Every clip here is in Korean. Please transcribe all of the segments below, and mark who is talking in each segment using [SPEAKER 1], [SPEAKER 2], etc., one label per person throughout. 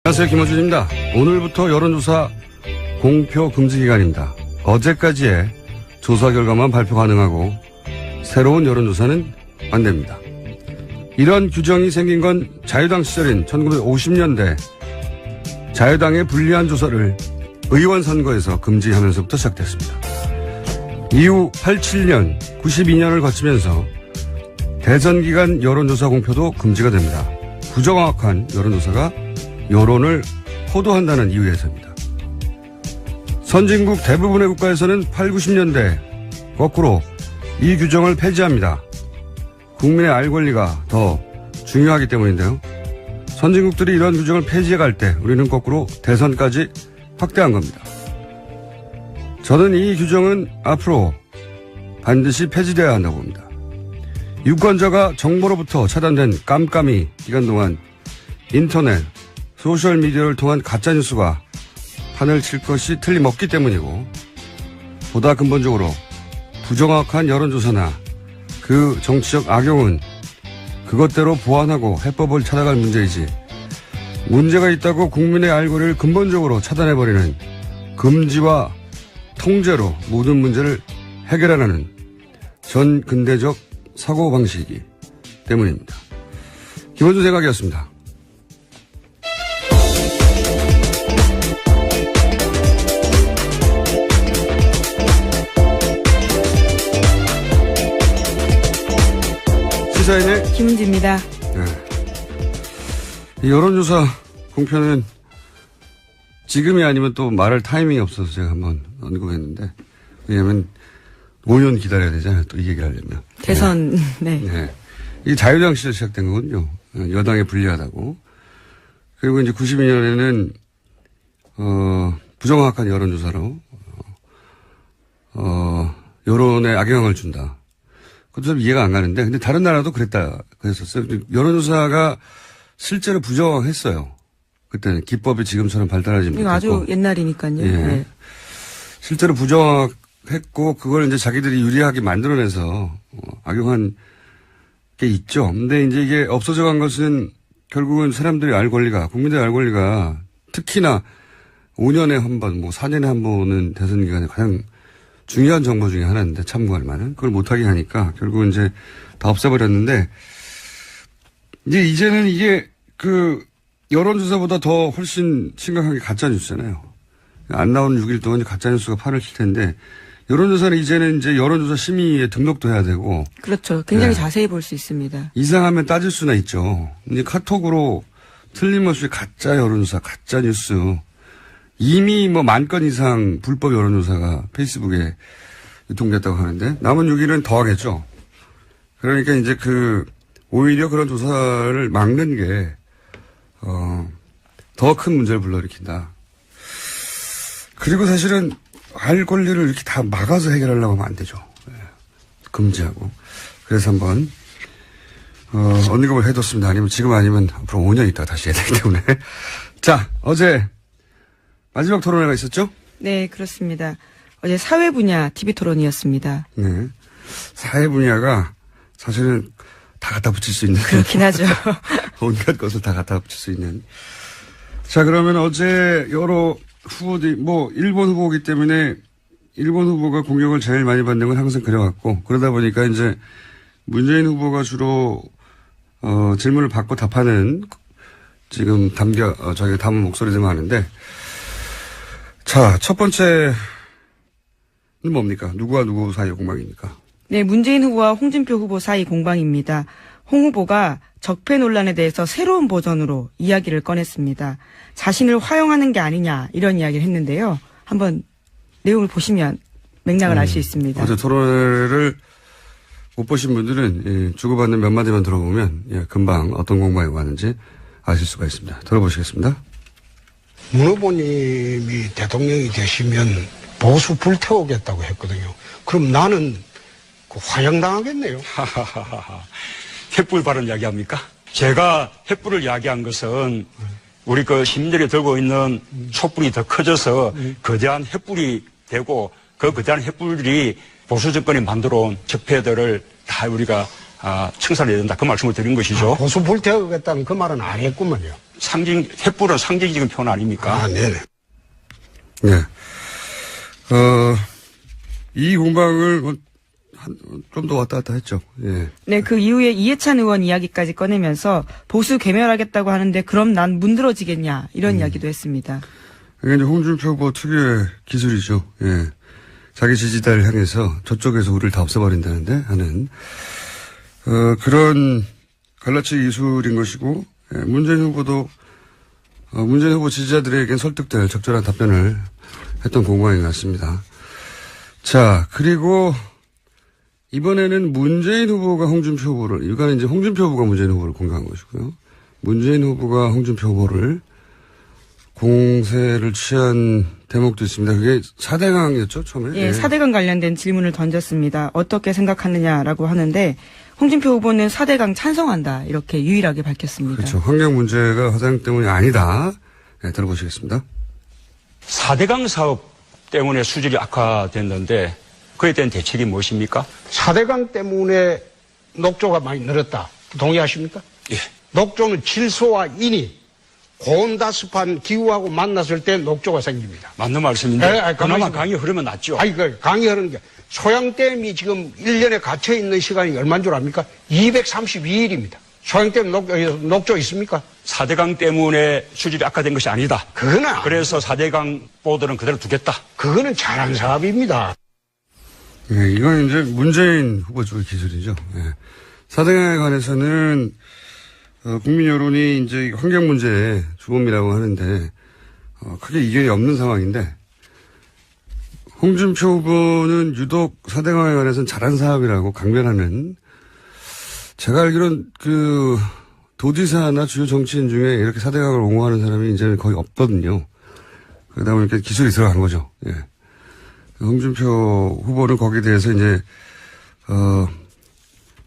[SPEAKER 1] 안녕하세요, 김어준입니다. 오늘부터 여론조사 공표 금지 기간입니다. 어제까지의 조사 결과만 발표 가능하고 새로운 여론조사는 안 됩니다. 이런 규정이 생긴 건 자유당 시절인 1950년대 자유당의 불리한 조사를 의원 선거에서 금지하면서부터 시작됐습니다. 이후 87년, 92년을 거치면서 대선 기간 여론조사 공표도 금지가 됩니다. 부정확한 여론조사가 여론을 호도한다는 이유에서입니다. 선진국 대부분의 국가에서는 8, 90년대 거꾸로 이 규정을 폐지합니다. 국민의 알 권리가 더 중요하기 때문인데요. 선진국들이 이런 규정을 폐지해 갈 때 우리는 거꾸로 대선까지 확대한 겁니다. 저는 이 규정은 앞으로 반드시 폐지되어야 한다고 봅니다. 유권자가 정보로부터 차단된 깜깜이 기간 동안 인터넷, 소셜미디어를 통한 가짜뉴스가 판을 칠 것이 틀림없기 때문이고, 보다 근본적으로 부정확한 여론조사나 그 정치적 악용은 그것대로 보완하고 해법을 찾아갈 문제이지, 문제가 있다고 국민의 알 권리를 근본적으로 차단해버리는 금지와 통제로 모든 문제를 해결하라는 전 근대적 사고방식이기 때문입니다. 김어준 생각이었습니다. 시사인의
[SPEAKER 2] 김은지입니다.
[SPEAKER 1] 네. 이 여론조사 공표는 지금이 아니면 또 말할 타이밍이 없어서 제가 한번 언급했는데, 왜냐하면 5년 기다려야 되잖아요. 또 이 얘기를 하려면.
[SPEAKER 2] 대선, 네.
[SPEAKER 1] 네. 이게 자유당 시절 시작된 거군요. 여당에 불리하다고. 그리고 이제 92년에는, 부정확한 여론조사로, 여론에 악영향을 준다. 그것도 좀 이해가 안 가는데, 근데 다른 나라도 그랬었어요. 여론조사가 실제로 부정했어요. 그때는 기법이 지금처럼 발달하지 못했고.
[SPEAKER 2] 아주 옛날이니까요.
[SPEAKER 1] 예.
[SPEAKER 2] 네.
[SPEAKER 1] 실제로 부정했고, 그걸 이제 자기들이 유리하게 만들어내서 악용한 게 있죠. 근데 이제 이게 없어져 간 것은 결국은 사람들의 알 권리가, 국민들의 알 권리가 특히나 5년에 한 번, 4년에 한 번은 대선 기간에 가장 중요한 정보 중에 하나인데 참고할 만한, 그걸 못하게 하니까 결국은 이제 다 없애버렸는데, 이제는 이게 여론조사보다 더 훨씬 심각한 게 가짜뉴스잖아요. 안 나오는 6일 동안 가짜뉴스가 판을 칠 텐데, 여론조사는 이제는 이제 여론조사 심의에 등록도 해야 되고.
[SPEAKER 2] 그렇죠. 굉장히
[SPEAKER 1] 네.
[SPEAKER 2] 자세히 볼 수 있습니다.
[SPEAKER 1] 이상하면 따질 수나 있죠. 이제 카톡으로 틀림없이 가짜 여론조사, 가짜뉴스. 이미 10,000건 이상 불법 여론조사가 페이스북에 유통됐다고 하는데, 남은 6일은 더 하겠죠. 그러니까 이제 오히려 그런 조사를 막는 게, 더 큰 문제를 불러일으킨다. 그리고 사실은 알 권리를 이렇게 다 막아서 해결하려고 하면 안 되죠. 네. 금지하고. 그래서 한번, 언급을 해뒀습니다. 아니면 지금 아니면 앞으로 5년 있다가 다시 해야 되기 때문에. 자, 어제 마지막 토론회가 있었죠?
[SPEAKER 2] 네, 그렇습니다. 어제 사회 분야 TV 토론이었습니다.
[SPEAKER 1] 네. 사회 분야가 사실은 다 갖다 붙일 수 있는.
[SPEAKER 2] 그렇긴 하죠.
[SPEAKER 1] 온갖 것을 다 갖다 붙일 수 있는. 자, 그러면 어제 여러 후보들이, 일본 후보이기 때문에 일본 후보가 공격을 제일 많이 받는 건 항상 그래왔고, 그러다 보니까 이제 문재인 후보가 주로, 질문을 받고 답하는 지금 저기 담은 목소리들만 하는데, 자, 첫 번째는 뭡니까? 누구와 누구 사이의 공방입니까?
[SPEAKER 2] 네, 문재인 후보와 홍준표 후보 사이 공방입니다. 홍 후보가 적폐 논란에 대해서 새로운 버전으로 이야기를 꺼냈습니다. 자신을 화용하는 게 아니냐, 이런 이야기를 했는데요. 한번 내용을 보시면 맥락을 알 수 있습니다.
[SPEAKER 1] 어제 토론회를 못 보신 분들은 주고받는 몇 마디만 들어보면 금방 어떤 공방이 왔는지 아실 수가 있습니다. 들어보시겠습니다.
[SPEAKER 3] 문 후보님이 대통령이 되시면 보수 불태우겠다고 했거든요. 그럼 나는 화형당하겠네요.
[SPEAKER 4] 횃불 발언 이야기합니까? 제가 횃불을 이야기한 것은 우리 시민들이 들고 있는 촛불이 더 커져서 거대한 횃불이 되고, 그 거대한 횃불이 보수 정권이 만들어 온 적폐들을 다 우리가 청산해야 된다. 그 말씀을 드린 것이죠.
[SPEAKER 3] 보수 불태우겠다는 그 말은 안 했구만요.
[SPEAKER 4] 횃불은 상징적인 표현 아닙니까?
[SPEAKER 3] 아, 네네.
[SPEAKER 1] 네. 이 공방을 좀 더 왔다 갔다 했죠. 예.
[SPEAKER 2] 네, 그 이후에 이해찬 의원 이야기까지 꺼내면서 보수 괴멸하겠다고 하는데 그럼 난 문드러지겠냐 이런 이야기도 했습니다.
[SPEAKER 1] 이게 이제 홍준표 후보 특유의 기술이죠. 예. 자기 지지자를 향해서 저쪽에서 우리를 다 없애버린다는데 하는, 그런 갈라치기 기술인 것이고, 예. 문재인 후보도, 문재인 후보 지지자들에겐 설득될 적절한 답변을 했던 공방인 것 같습니다. 자, 그리고 이번에는 문재인 후보가 홍준표 후보를, 이거는 이제 홍준표 후보가 문재인 후보를 공격한 것이고요. 문재인 후보가 홍준표 후보를 공세를 취한 대목도 있습니다. 그게 4대강이었죠, 처음에?
[SPEAKER 2] 예, 4대강 관련된 질문을 던졌습니다. 어떻게 생각하느냐라고 하는데 홍준표 후보는 4대강 찬성한다 이렇게 유일하게 밝혔습니다.
[SPEAKER 1] 그렇죠. 환경 문제가 화장 때문이 아니다. 네, 들어보시겠습니다.
[SPEAKER 4] 4대강 사업 때문에 수질이 악화됐는데 그에 대한 대책이 무엇입니까?
[SPEAKER 3] 4대강 때문에 녹조가 많이 늘었다. 동의하십니까?
[SPEAKER 4] 예.
[SPEAKER 3] 녹조는 질소와 인이 고온다습한 기후하고 만났을 때 녹조가 생깁니다.
[SPEAKER 4] 맞는 말씀인데
[SPEAKER 3] 예, 가만히
[SPEAKER 4] 그나마
[SPEAKER 3] 있어봐.
[SPEAKER 4] 강이 흐르면 낫죠.
[SPEAKER 3] 아니, 그 강이 흐르는 게 소양댐이 지금 1년에 갇혀 있는 시간이 얼마인 줄 압니까? 232일입니다. 소양댐 녹조 있습니까?
[SPEAKER 4] 4대강 때문에 수질이 악화된 것이 아니다.
[SPEAKER 3] 그거는
[SPEAKER 4] 그래서 4대강 보도는 그대로 두겠다.
[SPEAKER 3] 그거는 잘한 사업입니다.
[SPEAKER 1] 예, 이건 이제 문재인 후보 쪽의 기술이죠. 예. 4대강에 관해서는, 국민 여론이 이제 환경 문제의 주범이라고 하는데, 크게 이견이 없는 상황인데, 홍준표 후보는 유독 4대강에 관해서는 잘한 사업이라고 강변하는, 제가 알기로는 도지사나 주요 정치인 중에 이렇게 4대강을 옹호하는 사람이 이제는 거의 없거든요. 그러다 보니까 기술이 들어간 거죠. 예. 홍준표 후보는 거기에 대해서 이제,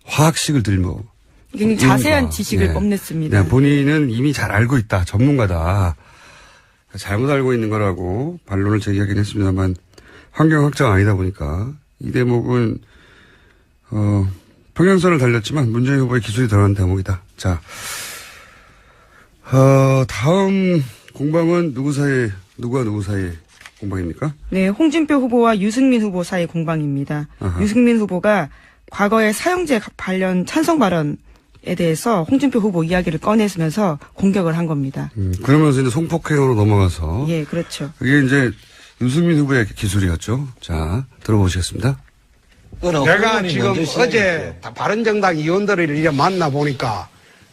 [SPEAKER 1] 화학식을 들고.
[SPEAKER 2] 굉장히 자세한
[SPEAKER 1] 이른바,
[SPEAKER 2] 지식을
[SPEAKER 1] 예.
[SPEAKER 2] 뽐냈습니다.
[SPEAKER 1] 네, 본인은 이미 잘 알고 있다. 전문가다. 잘못 알고 있는 거라고 반론을 제기하긴 했습니다만, 환경학자가 아니다 보니까, 이 대목은, 평행선을 달렸지만 문재인 후보의 기술이 들어간 대목이다. 자, 다음 공방은 누구와 누구 사이의 공방입니까?
[SPEAKER 2] 네, 홍준표 후보와 유승민 후보 사이 공방입니다.
[SPEAKER 1] 아하.
[SPEAKER 2] 유승민 후보가 과거의 사형제 관련 찬성 발언에 대해서 홍준표 후보 이야기를 꺼내면서 공격을 한 겁니다.
[SPEAKER 1] 그러면서 이제 송폭행으로 넘어가서.
[SPEAKER 2] 예, 그렇죠.
[SPEAKER 1] 그게 이제 유승민 후보의 기술이었죠. 자, 들어보시겠습니다.
[SPEAKER 3] 내가 지금 어제 바른정당 의원들을 이제 만나보니까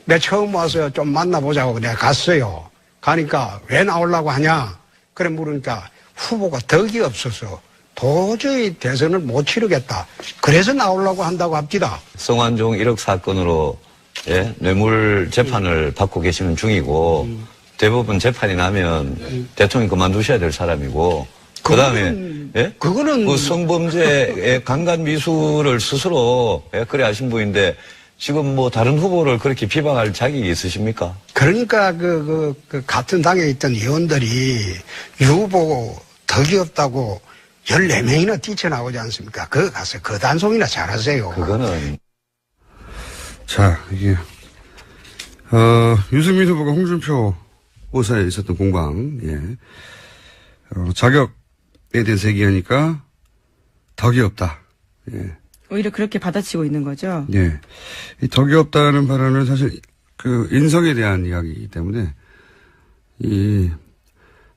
[SPEAKER 3] 내가 처음 와서 좀 만나보자고 내가 갔어요. 가니까 왜 나오려고 하냐? 그래 물으니까 후보가 덕이 없어서 도저히 대선을 못 치르겠다. 그래서 나오려고 한다고 합니다.
[SPEAKER 5] 성완종 1억 사건으로 예, 뇌물 재판을 받고 계시는 중이고 대부분 재판이 나면 대통령 그만두셔야 될 사람이고 그다음에 예?
[SPEAKER 3] 그거는
[SPEAKER 5] 그 성범죄의 강간 미수를 스스로 예, 그래 하신 분인데 지금 뭐 다른 후보를 그렇게 비방할 자격이 있으십니까?
[SPEAKER 3] 그러니까 그 같은 당에 있던 의원들이 유 후보 덕이 없다고 14명이나 뛰쳐나오지 않습니까? 그거 가서 그 단속이나 잘하세요.
[SPEAKER 5] 그거는
[SPEAKER 1] 자, 이게, 유승민 후보가 홍준표 오사에 있었던 공방, 예. 자격에 대해서 얘기하니까 덕이 없다. 예.
[SPEAKER 2] 오히려 그렇게 받아치고 있는 거죠.
[SPEAKER 1] 예. 이 덕이 없다는 발언은 사실 인성에 대한 이야기이기 때문에 이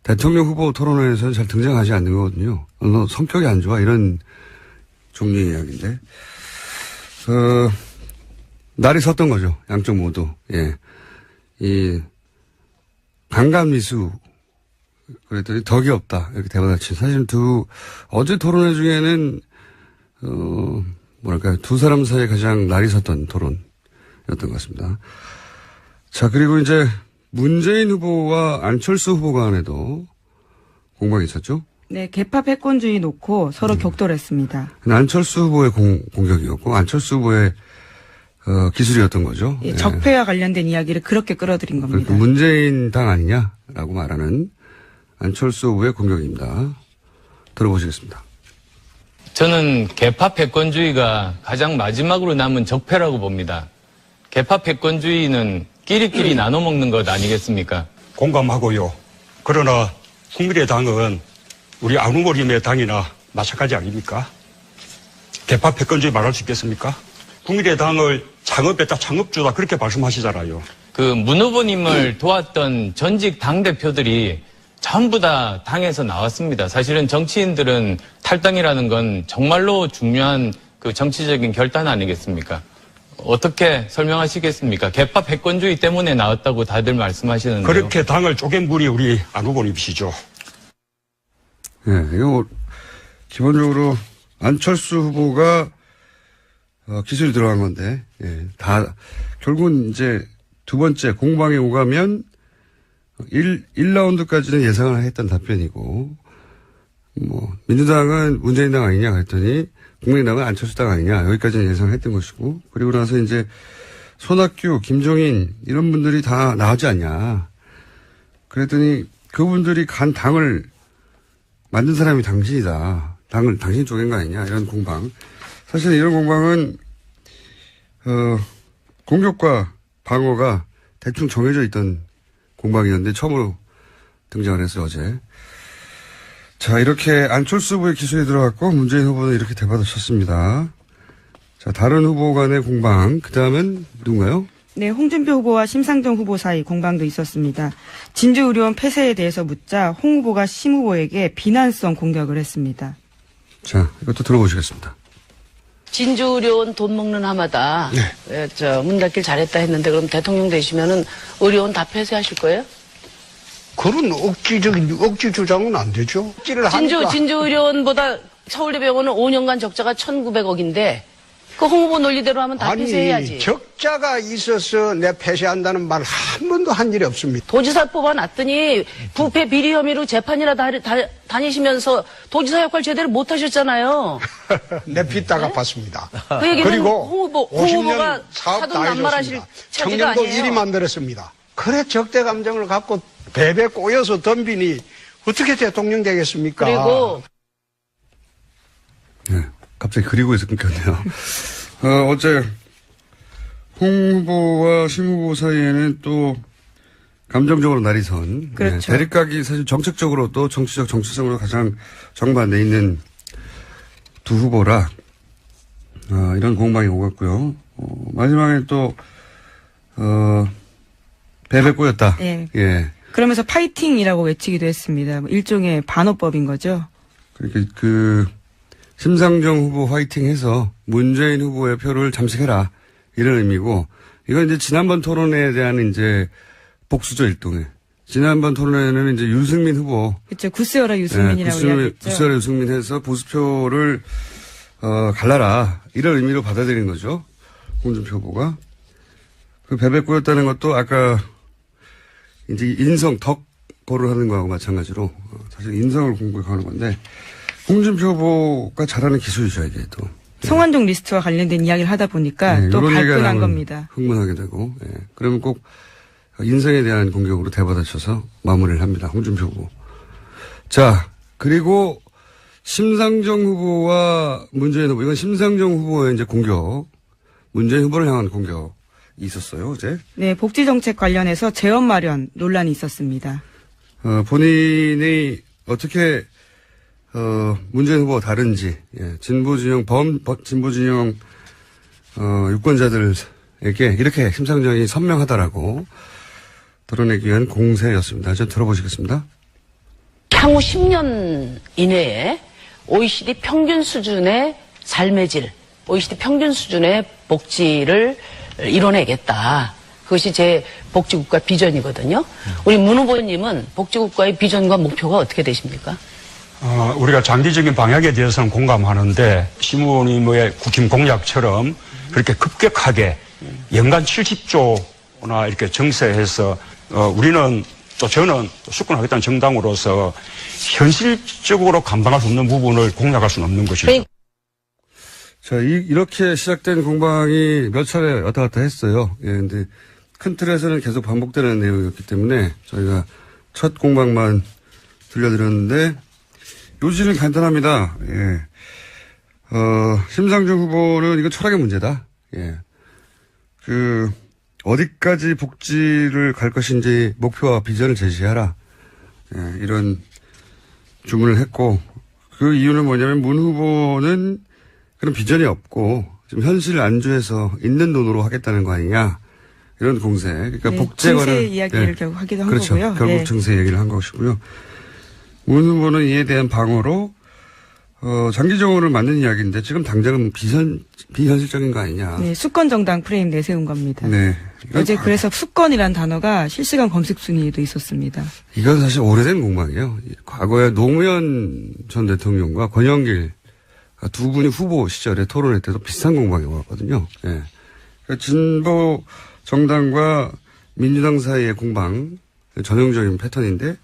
[SPEAKER 1] 대통령 후보 토론회에서는 잘 등장하지 않는 거거든요. 너 성격이 안 좋아. 이런 종류의 이야기인데. 날이 섰던 거죠. 양쪽 모두. 예. 이 강간 미수 그랬더니 덕이 없다. 이렇게 대받아친. 사실 어제 토론회 중에는 두 사람 사이에 가장 날이 섰던 토론이었던 것 같습니다. 자, 그리고 이제 문재인 후보와 안철수 후보 간에도 공방이 있었죠?
[SPEAKER 2] 네, 개파 패권주의 놓고 서로 격돌했습니다.
[SPEAKER 1] 안철수 후보의 공격이었고, 안철수 후보의 기술이었던 거죠.
[SPEAKER 2] 예,
[SPEAKER 1] 예.
[SPEAKER 2] 적폐와 관련된 이야기를 그렇게 끌어들인 겁니다.
[SPEAKER 1] 그러니까 문재인 당 아니냐라고 말하는 안철수 후보의 공격입니다. 들어보시겠습니다.
[SPEAKER 6] 저는 개파 패권주의가 가장 마지막으로 남은 적폐라고 봅니다. 개파 패권주의는 끼리끼리 나눠 먹는 것 아니겠습니까?
[SPEAKER 4] 공감하고요. 그러나 국민의당은 우리 아누모림의 당이나 마찬가지 아닙니까? 개파 패권주의 말할 수 있겠습니까? 국민의당을 창업했다, 창업주다 그렇게 말씀하시잖아요.
[SPEAKER 6] 그 문 후보님을 도왔던 전직 당대표들이 전부 다 당에서 나왔습니다. 사실은 정치인들은 탈당이라는 건 정말로 중요한 그 정치적인 결단 아니겠습니까? 어떻게 설명하시겠습니까? 개파 패권주의 때문에 나왔다고 다들 말씀하시는데요.
[SPEAKER 4] 그렇게 당을 쪼갠 분이 우리 안 후보님이시죠.
[SPEAKER 1] 예, 이거 기본적으로 안철수 후보가 기술이 들어간 건데, 예, 결국은 이제 두 번째 공방에 오가면 1라운드까지는 예상을 했던 답변이고, 민주당은 문재인 당 아니냐 그랬더니 국민의당은 안철수 당 아니냐 여기까지는 예상을 했던 것이고, 그리고 나서 이제 손학규, 김종인 이런 분들이 다 나오지 않냐. 그랬더니 그분들이 간 당을 만든 사람이 당신이다. 당신 쪼갠 거 아니냐 이런 공방. 사실 이런 공방은 공격과 방어가 대충 정해져 있던 공방이었는데 처음으로 등장을 했어요, 어제. 자, 이렇게 안철수 후보의 기소에 들어갔고 문재인 후보는 이렇게 대받아 쳤습니다. 자, 다른 후보 간의 공방. 그 다음은 누군가요?
[SPEAKER 2] 네, 홍준표 후보와 심상정 후보 사이 공방도 있었습니다. 진주의료원 폐쇄에 대해서 묻자 홍 후보가 심 후보에게 비난성 공격을 했습니다.
[SPEAKER 1] 자, 이것도 들어보시겠습니다.
[SPEAKER 7] 진주의료원 돈 먹는 하마다 문 닫길 잘했다 했는데 그럼 대통령 되시면은 의료원 다 폐쇄하실 거예요?
[SPEAKER 3] 그런 억지 주장은 안 되죠. 억지를 하니까.
[SPEAKER 7] 진주의료원보다 서울대병원은 5년간 적자가 1,900억인데 그 홍 후보 논리대로 하면 다 폐쇄해야지.
[SPEAKER 3] 적자가 있어서 내 폐쇄한다는 말 한 번도 한 일이 없습니다.
[SPEAKER 7] 도지사 뽑아놨더니 부패 비리 혐의로 재판이나 다니시면서 도지사 역할 제대로 못 하셨잖아요.
[SPEAKER 3] 내 빚 다 갚았습니다.
[SPEAKER 7] 그 얘기는
[SPEAKER 3] 그리고
[SPEAKER 7] 홍 후보가
[SPEAKER 3] 50년 사업
[SPEAKER 7] 사돈
[SPEAKER 3] 다
[SPEAKER 7] 남발하실
[SPEAKER 3] 해줬습니다.
[SPEAKER 7] 체제가
[SPEAKER 3] 청년도
[SPEAKER 7] 아니에요.
[SPEAKER 3] 일이 만들었습니다. 그래 적대 감정을 갖고 배배 꼬여서 덤비니 어떻게 대통령 되겠습니까?
[SPEAKER 7] 그리고
[SPEAKER 1] 네, 갑자기 그리고에서 끊겼네요. 어제 홍 후보와 심 후보 사이에는 또 감정적으로 날이 선.
[SPEAKER 2] 그렇죠.
[SPEAKER 1] 네, 대립각이 사실 정책적으로 또 정치성으로 가장 정반대에 있는 두 후보라 이런 공방이 오갔고요. 마지막에 또 배배 꼬였다.
[SPEAKER 2] 네.
[SPEAKER 1] 예.
[SPEAKER 2] 그러면서 파이팅이라고 외치기도 했습니다. 일종의 반어법인 거죠.
[SPEAKER 1] 그러니까 심상정 후보 화이팅 해서 문재인 후보의 표를 잠식해라. 이런 의미고, 이건 이제 지난번 토론에 대한 이제 복수죠, 일종의. 지난번 토론에는 이제 유승민 후보.
[SPEAKER 2] 그렇죠. 구세어라 유승민이라고 이야기했죠.
[SPEAKER 1] 구세어라 유승민 해서 보수표를, 갈라라. 이런 의미로 받아들인 거죠. 홍준표 후보가. 그 배배 꼬였다는 것도 아까 이제 덕고를 하는 거하고 마찬가지로 사실 인성을 공격하는 건데, 홍준표 후보가 잘하는 기술이죠, 이게 또.
[SPEAKER 2] 성완종 리스트와 관련된 이야기를 하다 보니까
[SPEAKER 1] 네,
[SPEAKER 2] 또
[SPEAKER 1] 이런 얘기가
[SPEAKER 2] 발끈한
[SPEAKER 1] 나오면
[SPEAKER 2] 겁니다.
[SPEAKER 1] 흥분하게 되고, 예. 그러면 꼭 인성에 대한 공격으로 대받아쳐서 마무리를 합니다. 홍준표 후보. 자, 그리고 심상정 후보와 문재인 후보, 이건 심상정 후보의 이제 공격, 문재인 후보를 향한 공격이 있었어요, 어제.
[SPEAKER 2] 네, 복지정책 관련해서 재원 마련 논란이 있었습니다.
[SPEAKER 1] 본인이 어떻게 문재인 후보가 다른지, 예, 진보진영 유권자들에게 이렇게 심상정이 선명하다라고 드러내기 위한 공세였습니다. 좀 들어보시겠습니다.
[SPEAKER 7] 향후 10년 이내에 OECD 평균 수준의 삶의 질, OECD 평균 수준의 복지를 이뤄내겠다. 그것이 제 복지국가 비전이거든요. 우리 문 후보님은 복지국가의 비전과 목표가 어떻게 되십니까?
[SPEAKER 4] 우리가 장기적인 방향에 대해서는 공감하는데 심 후보님의 국힘 공약처럼 그렇게 급격하게 연간 70조나 이렇게 정세해서 우리는 또 저는 수권하겠다는 정당으로서 현실적으로 감당할 수 없는 부분을 공략할 수는 없는 것이죠.
[SPEAKER 1] 자, 이렇게 시작된 공방이 몇 차례 왔다 갔다 했어요. 예, 근데 큰 틀에서는 계속 반복되는 내용이었기 때문에 저희가 첫 공방만 들려드렸는데 요지는 간단합니다. 예. 심상정 후보는 이거 철학의 문제다. 예. 어디까지 복지를 갈 것인지 목표와 비전을 제시하라. 예, 이런 주문을 했고, 그 이유는 뭐냐면 문 후보는 그런 비전이 없고 지금 현실 안주해서 있는 돈으로 하겠다는 거 아니냐. 이런 공세. 그러니까
[SPEAKER 2] 네,
[SPEAKER 1] 복제관을.
[SPEAKER 2] 증세 이야기를 결국 하기도 한
[SPEAKER 1] 그렇죠.
[SPEAKER 2] 거고요.
[SPEAKER 1] 결국
[SPEAKER 2] 네.
[SPEAKER 1] 증세 얘기를 한 것이고요. 문 후보는 이에 대한 방어로 장기적으로 맞는 이야기인데 지금 당장은 비현실적인 거 아니냐.
[SPEAKER 2] 네, 수권 정당 프레임 내세운 겁니다.
[SPEAKER 1] 네.
[SPEAKER 2] 어제 그래서 수권이라는 단어가 실시간 검색 순위에도 있었습니다.
[SPEAKER 1] 이건 사실 오래된 공방이에요. 과거에 노무현 전 대통령과 권영길 두 분이 후보 시절에 토론회 때도 비슷한 공방이 왔거든요. 예. 그러니까 진보 정당과 민주당 사이의 공방, 전형적인 패턴인데,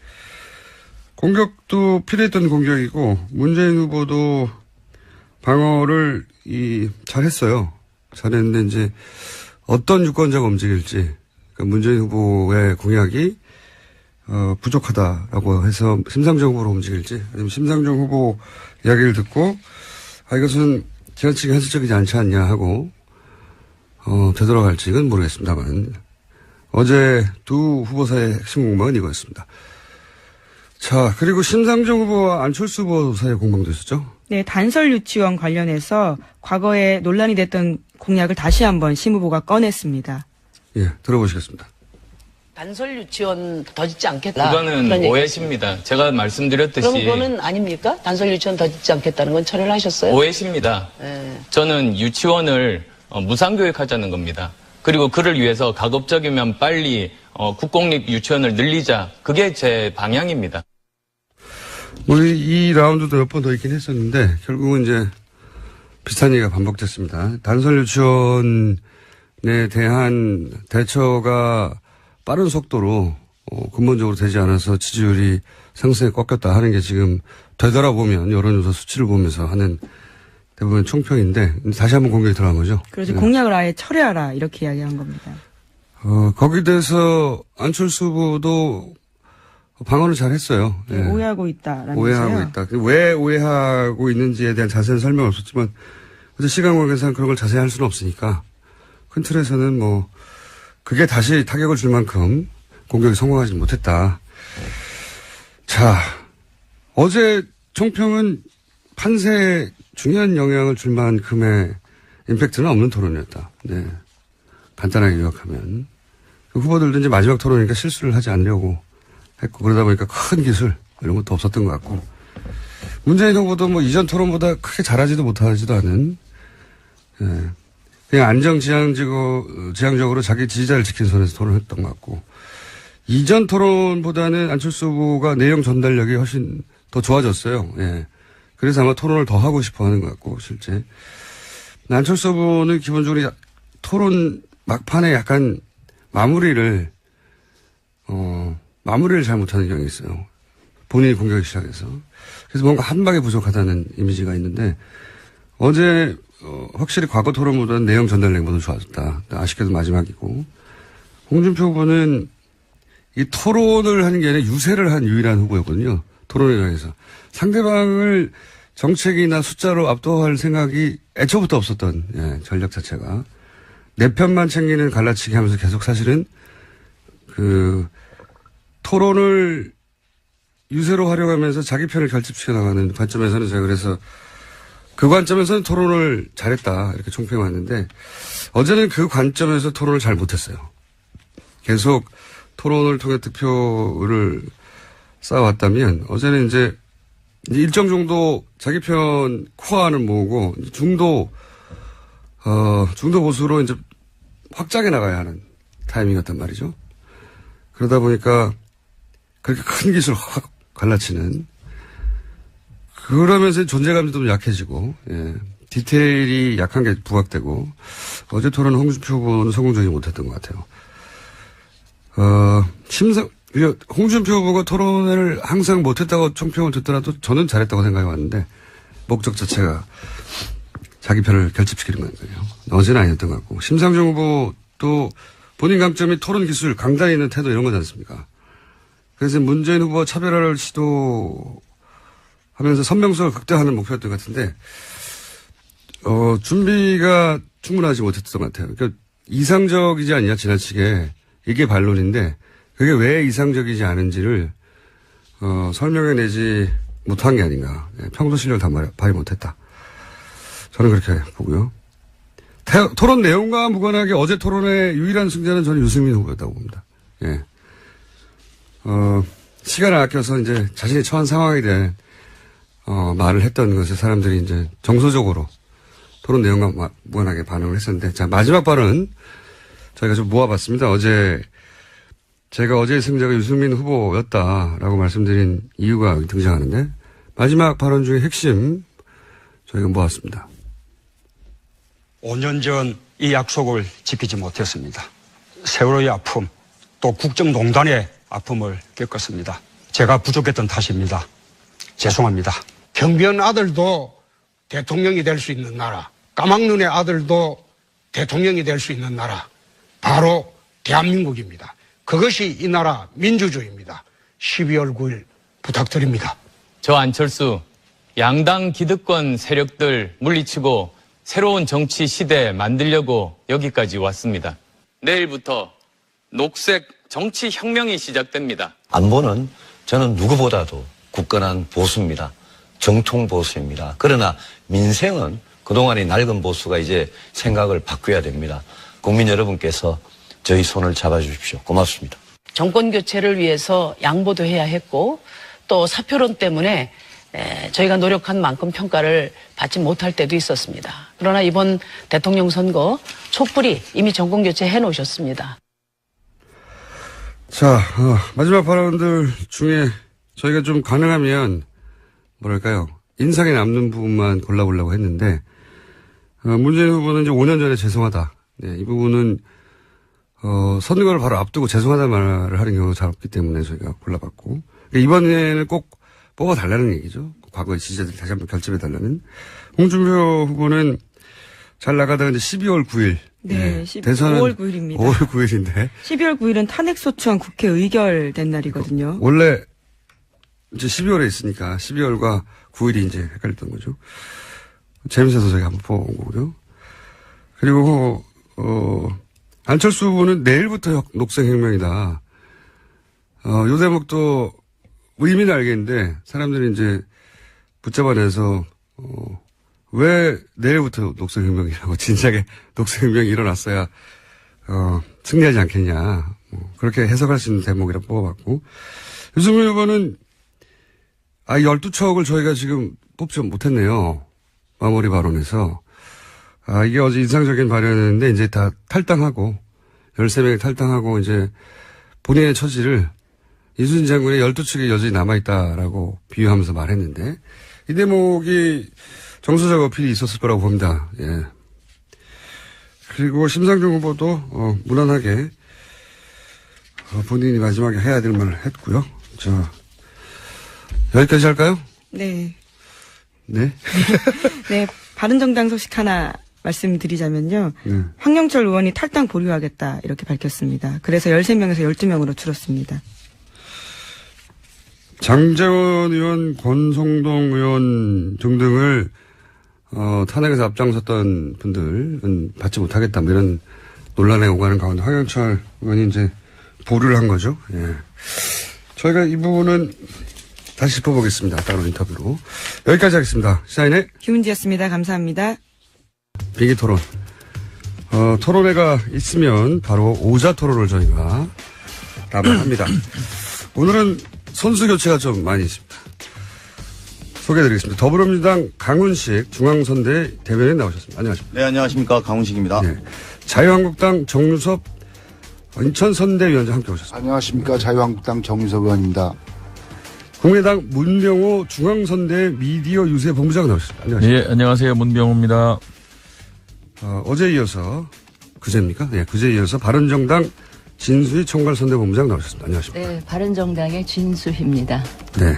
[SPEAKER 1] 공격도 필요했던 공격이고, 문재인 후보도 방어를 잘했어요. 잘했는데, 이제, 어떤 유권자가 움직일지, 그러니까 문재인 후보의 공약이, 부족하다라고 해서 심상정 후보로 움직일지, 아니면 심상정 후보 이야기를 듣고, 이것은 지나치게 현실적이지 않지 않냐 하고, 되돌아갈지는 모르겠습니다만, 어제 두 후보 사이의 핵심 공방은 이거였습니다. 자, 그리고 심상정 후보와 안철수 후보 사이의 공방도 있었죠?
[SPEAKER 2] 네, 단설 유치원 관련해서 과거에 논란이 됐던 공약을 다시 한번 심 후보가 꺼냈습니다.
[SPEAKER 1] 예, 들어보시겠습니다.
[SPEAKER 7] 단설 유치원 더 짓지 않겠다.
[SPEAKER 6] 그거는
[SPEAKER 7] 그런 얘기.
[SPEAKER 6] 오해십니다. 제가 말씀드렸듯이.
[SPEAKER 7] 그럼 그거는 아닙니까? 단설 유치원 더 짓지 않겠다는 건 철회를 하셨어요?
[SPEAKER 6] 오해십니다.
[SPEAKER 7] 네.
[SPEAKER 6] 저는 유치원을 무상교육하자는 겁니다. 그리고 그를 위해서 가급적이면 빨리 국공립 유치원을 늘리자. 그게 제 방향입니다.
[SPEAKER 1] 이 라운드도 몇 번 더 있긴 했었는데 결국은 이제 비슷한 얘기가 반복됐습니다. 단설 유치원에 대한 대처가 빠른 속도로 근본적으로 되지 않아서 지지율이 상승에 꺾였다 하는 게 지금 되돌아보면 여론조사 수치를 보면서 하는 대부분 총평인데 다시 한번 공격이 들어간 거죠.
[SPEAKER 2] 그래서
[SPEAKER 1] 네.
[SPEAKER 2] 공약을 아예 철회하라 이렇게 이야기한 겁니다.
[SPEAKER 1] 거기에 대해서 안철수 후보도 방어를 잘 했어요.
[SPEAKER 2] 네,
[SPEAKER 1] 예.
[SPEAKER 2] 오해하고 있다라면서요.
[SPEAKER 1] 오해하고 있다. 왜 오해하고 있는지에 대한 자세한 설명은 없었지만 어제 시간 관계상 그런 걸 자세히 할 수는 없으니까 큰 틀에서는 뭐 그게 다시 타격을 줄 만큼 공격이 성공하지 못했다. 자, 어제 총평은 판세에 중요한 영향을 줄 만큼의 임팩트는 없는 토론이었다. 네. 간단하게 요약하면. 후보들도 이제 마지막 토론이니까 실수를 하지 않으려고 했고, 그러다 보니까 큰 기술, 이런 것도 없었던 것 같고. 문재인 후보도 뭐 이전 토론보다 크게 잘하지도 못하지도 않은, 예. 그냥 지향적으로 자기 지지자를 지킨 선에서 토론했던 것 같고. 이전 토론보다는 안철수 후보가 내용 전달력이 훨씬 더 좋아졌어요. 예. 그래서 아마 토론을 더 하고 싶어 하는 것 같고, 실제. 안철수 후보는 기본적으로 토론 막판에 약간 마무리를 잘 못하는 경향이 있어요. 본인이 공격을 시작해서. 그래서 뭔가 한 방에 부족하다는 이미지가 있는데, 어제, 확실히 과거 토론보다는 내용 전달력보다 좋아졌다. 아쉽게도 마지막이고. 홍준표 후보는 이 토론을 하는 게 아니라 유세를 한 유일한 후보였거든요. 토론에 관해서. 상대방을 정책이나 숫자로 압도할 생각이 애초부터 없었던 전략 자체가 내 편만 챙기는 갈라치기 하면서 계속 사실은 토론을 유세로 활용하면서 자기 편을 결집시켜 나가는 관점에서는 제가 그래서 그 관점에서는 토론을 잘했다 이렇게 총평했는데 어제는 그 관점에서 토론을 잘 못했어요. 계속 토론을 통해 득표를 쌓아왔다면 어제는 이제 일정 정도 자기 편 코어는 모으고 중도 보수로 이제 확장해 나가야 하는 타이밍이었단 말이죠. 그러다 보니까 그렇게 큰 기술을 확 갈라치는 그러면서 존재감이 좀 약해지고 디테일이 약한 게 부각되고 어제 토론 홍준표 후보는 성공적이지 못했던 것 같아요. 홍준표 후보가 토론을 항상 못했다고 총평을 듣더라도 저는 잘했다고 생각해 왔는데 목적 자체가 자기 편을 결집시키는 거예요. 어제는 아니었던 것 같고 심상정 후보도 본인 강점이 토론 기술, 강단에 있는 태도 이런 거지 않습니까? 그래서 문재인 후보와 차별화를 시도하면서 선명성을 극대화하는 목표였던 것 같은데 준비가 충분하지 못했던 것 같아요. 그러니까 이상적이지 않냐, 지나치게. 이게 반론인데, 그게 왜 이상적이지 않은지를, 설명해내지 못한 게 아닌가. 예, 평소 실력을 다 발휘 못했다. 저는 그렇게 보고요. 토론 내용과 무관하게 어제 토론의 유일한 승자는 저는 유승민 후보였다고 봅니다. 예. 시간을 아껴서 이제 자신이 처한 상황에 대한, 말을 했던 것에 사람들이 이제 정서적으로 토론 내용과 무관하게 반응을 했었는데, 자, 마지막 발언은 저희가 좀 모아봤습니다. 제가 어제의 승자가 유승민 후보였다라고 말씀드린 이유가 등장하는데, 마지막 발언 중에 핵심 저희가 모았습니다.
[SPEAKER 4] 5년 전 이 약속을 지키지 못했습니다. 세월호의 아픔, 또 국정농단의 아픔을 겪었습니다. 제가 부족했던 탓입니다. 죄송합니다.
[SPEAKER 3] 경비원 아들도 대통령이 될 수 있는 나라, 까막눈의 아들도 대통령이 될 수 있는 나라, 바로 대한민국입니다. 그것이 이 나라 민주주의입니다. 12월 9일 부탁드립니다.
[SPEAKER 6] 저 안철수 양당 기득권 세력들 물리치고 새로운 정치 시대 만들려고 여기까지 왔습니다. 내일부터 녹색 정치 혁명이 시작됩니다.
[SPEAKER 5] 안보는 저는 누구보다도 굳건한 보수입니다. 정통 보수입니다. 그러나 민생은 그동안의 낡은 보수가 이제 생각을 바꿔야 됩니다. 국민 여러분께서 저희 손을 잡아주십시오. 고맙습니다.
[SPEAKER 7] 정권 교체를 위해서 양보도 해야 했고 또 사표론 때문에 저희가 노력한 만큼 평가를 받지 못할 때도 있었습니다. 그러나 이번 대통령 선거 촛불이 이미 정권 교체해 놓으셨습니다.
[SPEAKER 1] 자, 마지막 발언들 중에 저희가 좀 가능하면 뭐랄까요, 인상에 남는 부분만 골라보려고 했는데, 문재인 후보는 이제 5년 전에 죄송하다. 네, 이 부분은 선거를 바로 앞두고 죄송하다는 말을 하는 경우가 잘 없기 때문에 저희가 골라봤고, 이번에는 꼭 뽑아달라는 얘기죠. 과거의 지지자들이 다시 한번 결집해달라는. 홍준표 후보는 잘 나가다가 이제 12월 9일.
[SPEAKER 2] 네,
[SPEAKER 1] 대선은
[SPEAKER 2] 5월 9일입니다.
[SPEAKER 1] 5월 9일인데.
[SPEAKER 2] 12월 9일은 탄핵소추안 국회 의결된 날이거든요.
[SPEAKER 1] 원래 이제 12월에 있으니까 12월과 9일이 이제 헷갈렸던 거죠. 재밌어서 저희가 한번 뽑아본 거고요. 그리고, 안철수 후보는 내일부터 녹색혁명이다. 요 대목도 의미는 알겠는데, 사람들이 이제 붙잡아내서, 왜 내일부터 녹색혁명이라고, 진작에 녹색혁명이 일어났어야, 승리하지 않겠냐. 그렇게 해석할 수 있는 대목이라 뽑아봤고, 유승민 후보는, 12척을 저희가 지금 뽑지 못했네요. 마무리 발언에서. 이게 어제 인상적인 발언이었는데, 이제 다 탈당하고, 13명이 탈당하고, 이제 본인의 처지를 이순신 장군의 12척이 여전히 남아있다라고 비유하면서 말했는데, 이 대목이 정서적 어필이 있었을 거라고 봅니다. 예. 그리고 심상정 후보도, 무난하게, 본인이 마지막에 해야 될 말을 했고요. 여기까지 할까요?
[SPEAKER 2] 네.
[SPEAKER 1] 네.
[SPEAKER 2] 네, 바른정당 소식 하나 말씀드리자면요.
[SPEAKER 1] 네.
[SPEAKER 2] 황영철 의원이 탈당 보류하겠다 이렇게 밝혔습니다. 그래서 13명에서 12명으로 줄었습니다.
[SPEAKER 1] 장제원 의원, 권성동 의원 등등을 탄핵에서 앞장섰던 분들은 받지 못하겠다 뭐 이런 논란에 오가는 가운데 황영철 의원이 이제 보류를 한 거죠. 예. 저희가 이 부분은 다시 짚어보겠습니다. 따로 인터뷰로. 여기까지 하겠습니다. 시사인의
[SPEAKER 2] 김은지였습니다. 감사합니다.
[SPEAKER 1] 빙의 토론. 토론회가 있으면 바로 오자 토론을 저희가 담합니다. 오늘은 선수 교체가 좀 많이 있습니다. 소개해드리겠습니다. 더불어민주당 강훈식 중앙선대 대변인 나오셨습니다. 안녕하십니까?
[SPEAKER 8] 네, 안녕하십니까. 강훈식입니다.
[SPEAKER 1] 네. 자유한국당 정유섭 인천선대위원장 함께 오셨습니다.
[SPEAKER 9] 안녕하십니까. 자유한국당 정유섭 의원입니다.
[SPEAKER 1] 국민의당 문병호 중앙선대 미디어 유세 본부장 나오셨습니다. 안녕하십니까?
[SPEAKER 10] 예, 안녕하세요. 문병호입니다.
[SPEAKER 1] 어제 이어서 그제입니까? 네, 그제 이어서 바른정당 진수희 총괄선대본부장 나오셨습니다. 안녕하십니까?
[SPEAKER 11] 네, 바른정당의 진수희입니다.
[SPEAKER 1] 네.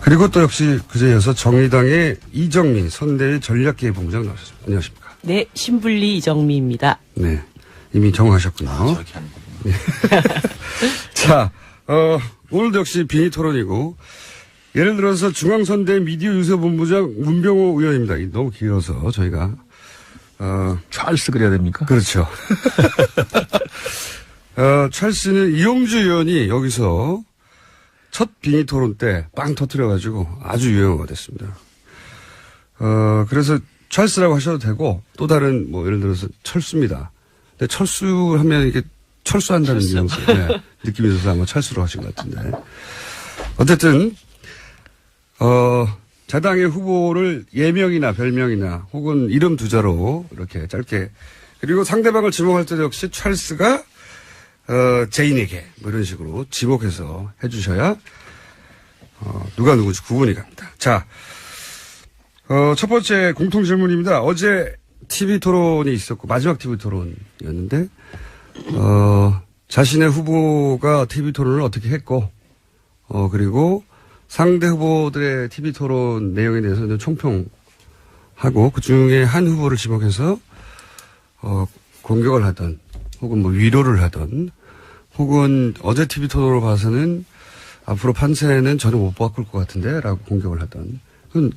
[SPEAKER 1] 그리고 또 역시 그제 이어서 정의당의 이정미 선대위 전략기획본부장 나오셨습니다. 안녕하십니까?
[SPEAKER 11] 네, 신불리 이정미입니다.
[SPEAKER 1] 네. 이미 정하셨군요.
[SPEAKER 8] 저렇게 하는 거군요.
[SPEAKER 1] 자, 오늘도 역시 빙의 토론이고, 예를 들어서 중앙선대 미디어 유세본부장 문병호 의원입니다. 너무 길어서 저희가
[SPEAKER 10] 찰스 그래야 됩니까?
[SPEAKER 1] 그렇죠. 찰스는 이용주 의원이 여기서 첫 빙의 토론 때 빵 터뜨려가지고 아주 유명하가 됐습니다. 그래서 찰스라고 하셔도 되고 또 다른 뭐 예를 들어서 철수입니다. 근데 철수하면 이게 철수한다는 뉘앙스, 네, 느낌이 있어서 아마 찰수로 하신 것 같은데. 어쨌든, 자당의 후보를 예명이나 별명이나 혹은 이름 두자로 이렇게 짧게 그리고 상대방을 지목할 때도 역시 찰스가 제인에게 뭐 이런 식으로 지목해서 해주셔야 누가 누구지 구분이 갑니다. 자, 첫 번째 공통 질문입니다. 어제 TV 토론이 있었고 마지막 TV 토론이었는데 자신의 후보가 TV 토론을 어떻게 했고 그리고 상대 후보들의 TV 토론 내용에 대해서는 총평하고 그 중에 한 후보를 지목해서 공격을 하던 혹은 뭐 위로를 하던 혹은 어제 TV 토론을 봐서는 앞으로 판세는 전혀 못 바꿀 것 같은데 라고 공격을 하던 그건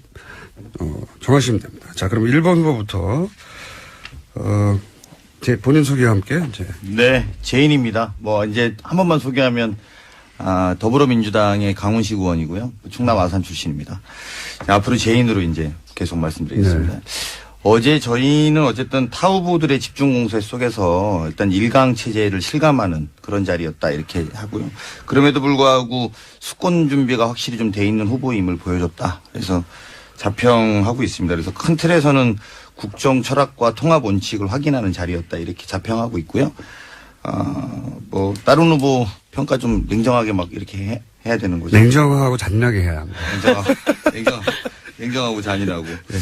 [SPEAKER 1] 정하시면 됩니다. 자, 그럼 1번 후보부터 제 본인 소개와 함께 이제.
[SPEAKER 8] 네, 제인입니다. 뭐 이제 한 번만 소개하면 더불어민주당의 강훈식 의원이고요. 충남 아산 출신입니다. 앞으로 제인으로 이제 계속 말씀드리겠습니다. 네. 어제 저희는 어쨌든 타 후보들의 집중 공세 속에서 일단 일강 체제를 실감하는 그런 자리였다 이렇게 하고요. 그럼에도 불구하고 수권 준비가 확실히 좀 돼 있는 후보임을 보여줬다. 그래서 자평하고 있습니다. 그래서 큰 틀에서는 국정 철학과 통합 원칙을 확인하는 자리였다 이렇게 자평하고 있고요. 뭐 다른 후보 평가 좀 냉정하게 막 이렇게 해야 되는 거죠.
[SPEAKER 1] 냉정하고 잔인하게 해야 합니다.
[SPEAKER 8] 냉정하고 잔인하고. 네.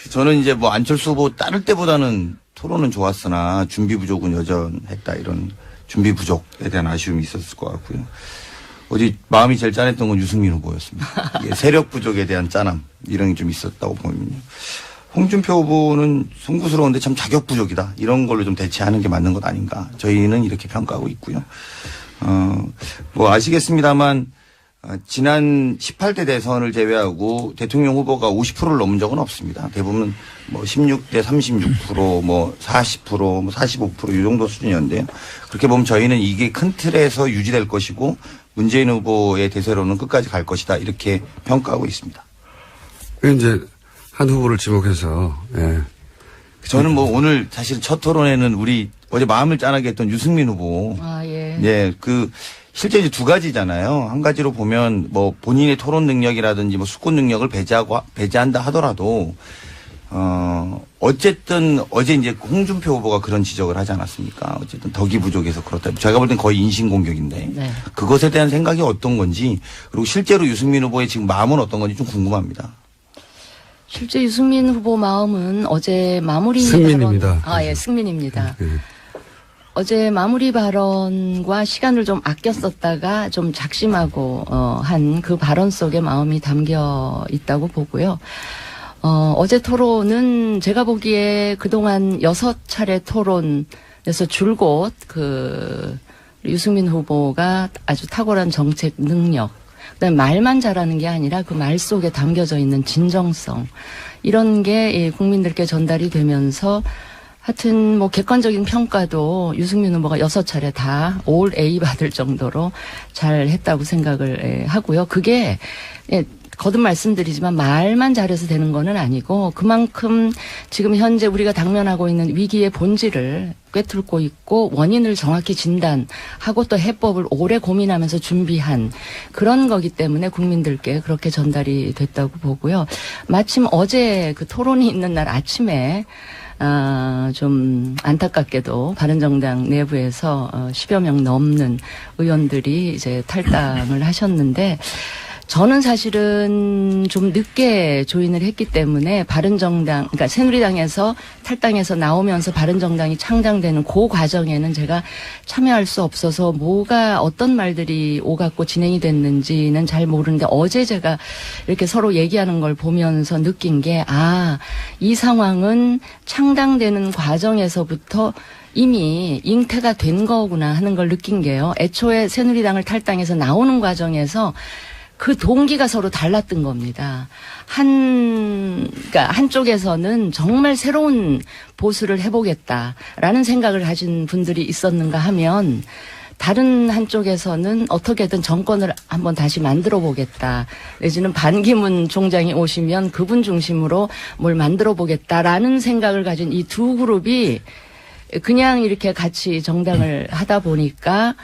[SPEAKER 8] 저는 이제 뭐 안철수 후보 따를 때보다는 토론은 좋았으나 준비 부족은 여전했다 이런 준비 부족에 대한 아쉬움이 있었을 것 같고요. 어제 마음이 제일 짠했던 건 유승민 후보였습니다. 이게 세력 부족에 대한 짠함 이런 게 좀 있었다고 보면요. 홍준표 후보는 송구스러운데 참 자격 부족이다. 이런 걸로 좀 대체하는 게 맞는 것 아닌가. 저희는 이렇게 평가하고 있고요. 뭐 아시겠습니다만 지난 18대 대선을 제외하고 대통령 후보가 50%를 넘은 적은 없습니다. 대부분 뭐 16대 36%, 뭐 40%, 뭐 45% 이 정도 수준이었는데요. 그렇게 보면 저희는 이게 큰 틀에서 유지될 것이고 문재인 후보의 대세로는 끝까지 갈 것이다. 이렇게 평가하고 있습니다.
[SPEAKER 1] 이제 한 후보를 지목해서, 예.
[SPEAKER 8] 저는 뭐 오늘 사실 첫 토론에는 우리 어제 마음을 짠하게 했던 유승민 후보.
[SPEAKER 7] 예.
[SPEAKER 8] 예, 실제 이제 두 가지잖아요. 한 가지로 보면 뭐 본인의 토론 능력이라든지 뭐 수권 능력을 배제한다 하더라도, 어쨌든 어제 이제 홍준표 후보가 그런 지적을 하지 않았습니까? 어쨌든 덕이 부족해서 그렇다. 제가 볼 땐 거의 인신공격인데. 네. 그것에 대한 생각이 어떤 건지 그리고 실제로 유승민 후보의 지금 마음은 어떤 건지 좀 궁금합니다.
[SPEAKER 11] 실제 유승민 후보 마음은 어제 마무리
[SPEAKER 1] 승민입니다.
[SPEAKER 11] 발언, 예, 승민입니다. 어제 마무리 발언과 시간을 좀 아껴 썼다가 좀 작심하고 한 그 발언 속에 마음이 담겨 있다고 보고요. 어제 토론은 제가 보기에 그동안 6차례 토론에서 줄곧 유승민 후보가 아주 탁월한 정책 능력, 그다음에 말만 잘하는 게 아니라 그 말 속에 담겨져 있는 진정성 이런 게 국민들께 전달이 되면서 하여튼 뭐 객관적인 평가도 유승민 후보가 6차례 다 올 A 받을 정도로 잘 했다고 생각을 하고요. 그게 거듭 말씀드리지만 말만 잘해서 되는 거는 아니고 그만큼 지금 현재 우리가 당면하고 있는 위기의 본질을 꿰뚫고 있고 원인을 정확히 진단하고 또 해법을 오래 고민하면서 준비한 그런 거기 때문에 국민들께 그렇게 전달이 됐다고 보고요. 마침 어제 그 토론이 있는 날 아침에 좀 안타깝게도 바른정당 내부에서 10여 명 넘는 의원들이 이제 탈당을 하셨는데 저는 사실은 좀 늦게 조인을 했기 때문에 바른정당, 그러니까 새누리당에서 탈당해서 나오면서 바른정당이 창당되는 그 과정에는 제가 참여할 수 없어서 뭐가 어떤 말들이 오갔고 진행이 됐는지는 잘 모르는데 어제 제가 이렇게 서로 얘기하는 걸 보면서 느낀 게 이 상황은 창당되는 과정에서부터 이미 잉태가 된 거구나 하는 걸 느낀 게요. 애초에 새누리당을 탈당해서 나오는 과정에서 그 동기가 서로 달랐던 겁니다. 그러니까 한쪽에서는 정말 새로운 보수를 해보겠다라는 생각을 가진 분들이 있었는가 하면 다른 한쪽에서는 어떻게든 정권을 한번 다시 만들어 보겠다. 내지는 반기문 총장이 오시면 그분 중심으로 뭘 만들어 보겠다라는 생각을 가진 이 두 그룹이 그냥 이렇게 같이 정당을 하다 보니까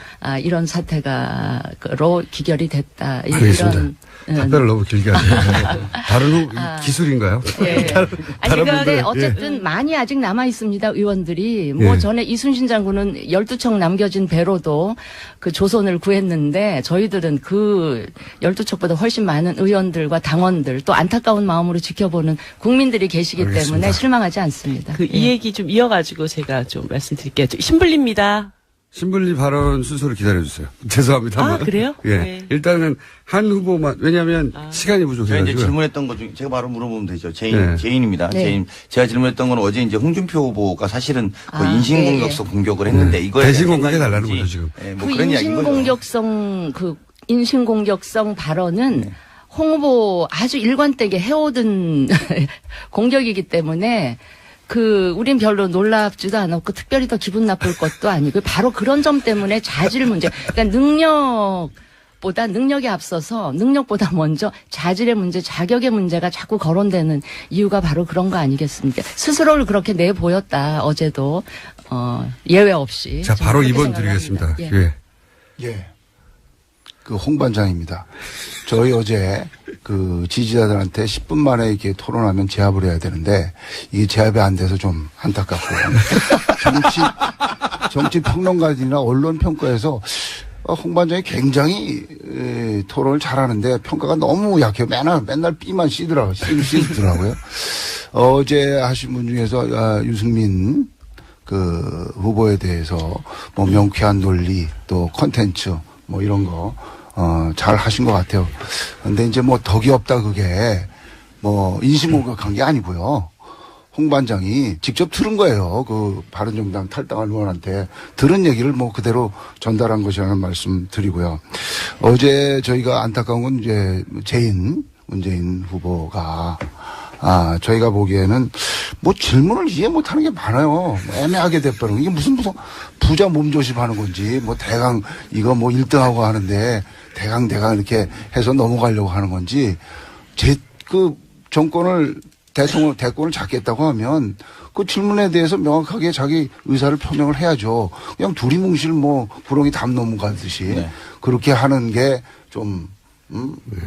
[SPEAKER 11] 이런 사태가로 기결이 됐다.
[SPEAKER 1] 알겠습니다. 답변을 너무 길게 하네요. 다른 기술인가요?
[SPEAKER 11] 예.
[SPEAKER 1] 다른
[SPEAKER 11] 그런데
[SPEAKER 1] 분들,
[SPEAKER 11] 어쨌든 많이 아직 남아 있습니다. 의원들이 뭐
[SPEAKER 1] 예.
[SPEAKER 11] 전에 이순신 장군은 12척 남겨진 배로도 그 조선을 구했는데 저희들은 그 12척보다 훨씬 많은 의원들과 당원들 또 안타까운 마음으로 지켜보는 국민들이 계시기
[SPEAKER 1] 알겠습니다.
[SPEAKER 11] 때문에 실망하지 않습니다.
[SPEAKER 12] 이 얘기 좀 이어가지고 제가 좀 말씀드릴게요. 신불리입니다.
[SPEAKER 1] 신분리 발언 순서를 기다려주세요. 죄송합니다만.
[SPEAKER 12] 그래요?
[SPEAKER 1] 예.
[SPEAKER 12] 네.
[SPEAKER 1] 일단은 한 후보만, 왜냐하면 시간이
[SPEAKER 8] 제가
[SPEAKER 1] 부족해가지고.
[SPEAKER 8] 이제 질문했던 것 중에 제가 바로 물어보면 되죠.
[SPEAKER 1] 네.
[SPEAKER 8] 제인입니다.
[SPEAKER 11] 네.
[SPEAKER 8] 제인. 제가 질문했던 건 어제 이제 홍준표 후보가 사실은 그
[SPEAKER 11] 아,
[SPEAKER 8] 인신공격성 공격을 했는데 이거에
[SPEAKER 1] 대신
[SPEAKER 8] 대한
[SPEAKER 1] 공격해 달라는
[SPEAKER 8] 생각이
[SPEAKER 1] 거죠, 지금.
[SPEAKER 8] 예, 뭐
[SPEAKER 11] 그
[SPEAKER 8] 그런 이야기인 거죠.
[SPEAKER 11] 인신공격성 발언은 홍 후보 아주 일관되게 해오던 공격이기 때문에 우린 별로 놀랍지도 않았고 특별히 더 기분 나쁠 것도 아니고 바로 그런 점 때문에 자질 문제. 그러니까 능력이 앞서서 능력보다 먼저 자질의 문제, 자격의 문제가 자꾸 거론되는 이유가 바로 그런 거 아니겠습니까? 스스로를 그렇게 내보였다. 어제도 예외 없이.
[SPEAKER 1] 자, 바로
[SPEAKER 11] 저는 그렇게
[SPEAKER 1] 2번
[SPEAKER 11] 생각을
[SPEAKER 1] 드리겠습니다.
[SPEAKER 11] 합니다.
[SPEAKER 1] 예.
[SPEAKER 9] 예. 그 홍반장입니다. 저희 어제 그 지지자들한테 10분 만에 이렇게 토론하면 제압을 해야 되는데 이게 제압이 안 돼서 좀 안타깝고요. 정치 평론가들이나 언론 평가에서 홍반장이 굉장히 토론을 잘하는데 평가가 너무 약해요. 맨날 B만 쓰더라고요. 어제 하신 분 중에서 유승민 그 후보에 대해서 뭐 명쾌한 논리 또 콘텐츠 뭐 이런 거 잘 하신 것 같아요. 근데 이제 뭐 덕이 없다 그게 뭐 인신공격한 게 아니고요. 홍 반장이 직접 들은 거예요. 그 바른정당 탈당한 의원한테 들은 얘기를 뭐 그대로 전달한 것이라는 말씀 드리고요. 어제 저희가 안타까운 건 이제 문재인 후보가 저희가 보기에는 뭐 질문을 이해 못하는 게 많아요. 애매하게 돼버리는 이게 무슨 부자 몸조심 하는 건지 뭐 대강 이거 뭐 1등하고 하는데 대강 이렇게 해서 넘어가려고 하는 건지 그 정권을 대권을 잡겠다고 하면 그 질문에 대해서 명확하게 자기 의사를 표명을 해야죠. 그냥 두리뭉실 뭐 구렁이 담 넘어가듯이
[SPEAKER 8] 네.
[SPEAKER 9] 그렇게 하는 게 좀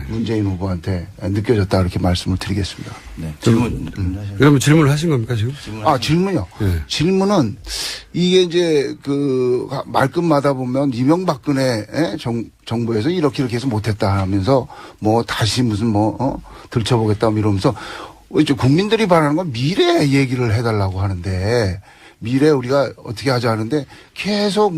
[SPEAKER 9] 문재인 후보한테 느껴졌다 이렇게 말씀을 드리겠습니다.
[SPEAKER 8] 네. 질문.
[SPEAKER 1] 그러면 질문을 하신 겁니까, 지금?
[SPEAKER 9] 질문요.
[SPEAKER 1] 네.
[SPEAKER 9] 질문은 이게 이제 그 말끝마다 보면 이명박근혜 정부에서 이렇게 해서 못했다 하면서 뭐 다시 무슨 들춰보겠다 이러면서 이제 국민들이 바라는 건 미래 얘기를 해달라고 하는데 미래 우리가 어떻게 하자 하는데 계속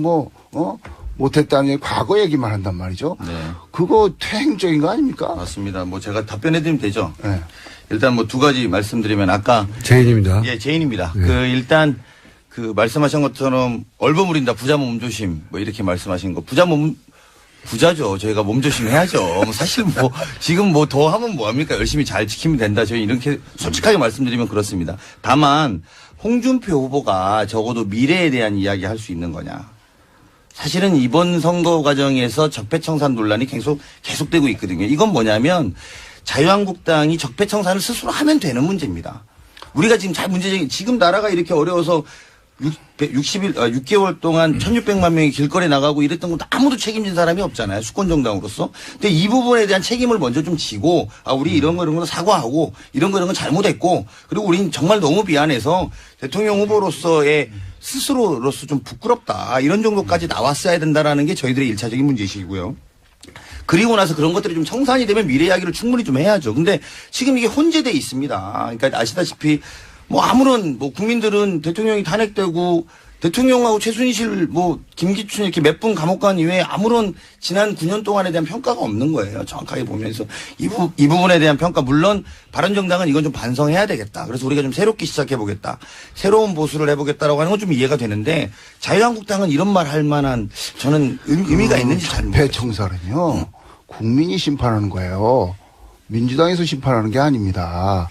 [SPEAKER 9] 못했다는 과거 얘기만 한단 말이죠.
[SPEAKER 8] 네.
[SPEAKER 9] 그거 퇴행적인 거 아닙니까?
[SPEAKER 8] 맞습니다. 뭐 제가 답변해드리면 되죠.
[SPEAKER 9] 네.
[SPEAKER 8] 일단 뭐 두 가지 말씀드리면 아까
[SPEAKER 1] 제인입니다.
[SPEAKER 8] 예, 제인입니다.
[SPEAKER 1] 네.
[SPEAKER 8] 일단 말씀하신 것처럼 얼버무린다 부자 몸조심 뭐 이렇게 말씀하신 거 부자죠. 저희가 몸조심 해야죠. 사실 지금 더 하면 뭐합니까? 열심히 잘 지키면 된다. 저희 이렇게 솔직하게 말씀드리면 그렇습니다. 다만 홍준표 후보가 적어도 미래에 대한 이야기 할 수 있는 거냐. 사실은 이번 선거 과정에서 적폐청산 논란이 계속되고 있거든요. 이건 뭐냐면 자유한국당이 적폐청산을 스스로 하면 되는 문제입니다. 우리가 지금 지금 나라가 이렇게 어려워서 6개월 동안 1600만 명이 길거리에 나가고 이랬던 것도 아무도 책임진 사람이 없잖아요. 수권정당으로서. 근데 이 부분에 대한 책임을 먼저 좀 지고, 우리 이런 거 사과하고, 이런 거 잘못했고, 그리고 우린 정말 너무 미안해서 대통령 후보로서의 스스로로서 좀 부끄럽다. 이런 정도까지 나왔어야 된다라는 게 저희들의 1차적인 문제이시고요. 그리고 나서 그런 것들이 좀 청산이 되면 미래 이야기를 충분히 좀 해야죠. 근데 지금 이게 혼재돼 있습니다. 그러니까 아시다시피 아무런 국민들은 대통령이 탄핵되고 대통령하고 최순실 김기춘 이렇게 몇 분 감옥 간 이후에 아무런 지난 9년 동안에 대한 평가가 없는 거예요. 정확하게 보면서 이 부분에 대한 평가 물론 바른정당은 이건 좀 반성해야 되겠다. 그래서 우리가 좀 새롭게 시작해 보겠다. 새로운 보수를 해보겠다라고 하는 건 좀 이해가 되는데 자유한국당은 이런 말 할 만한 저는 의미가 있는지 잘 모르겠어요.
[SPEAKER 9] 적폐청산은요. 국민이 심판하는 거예요. 민주당에서 심판하는 게 아닙니다.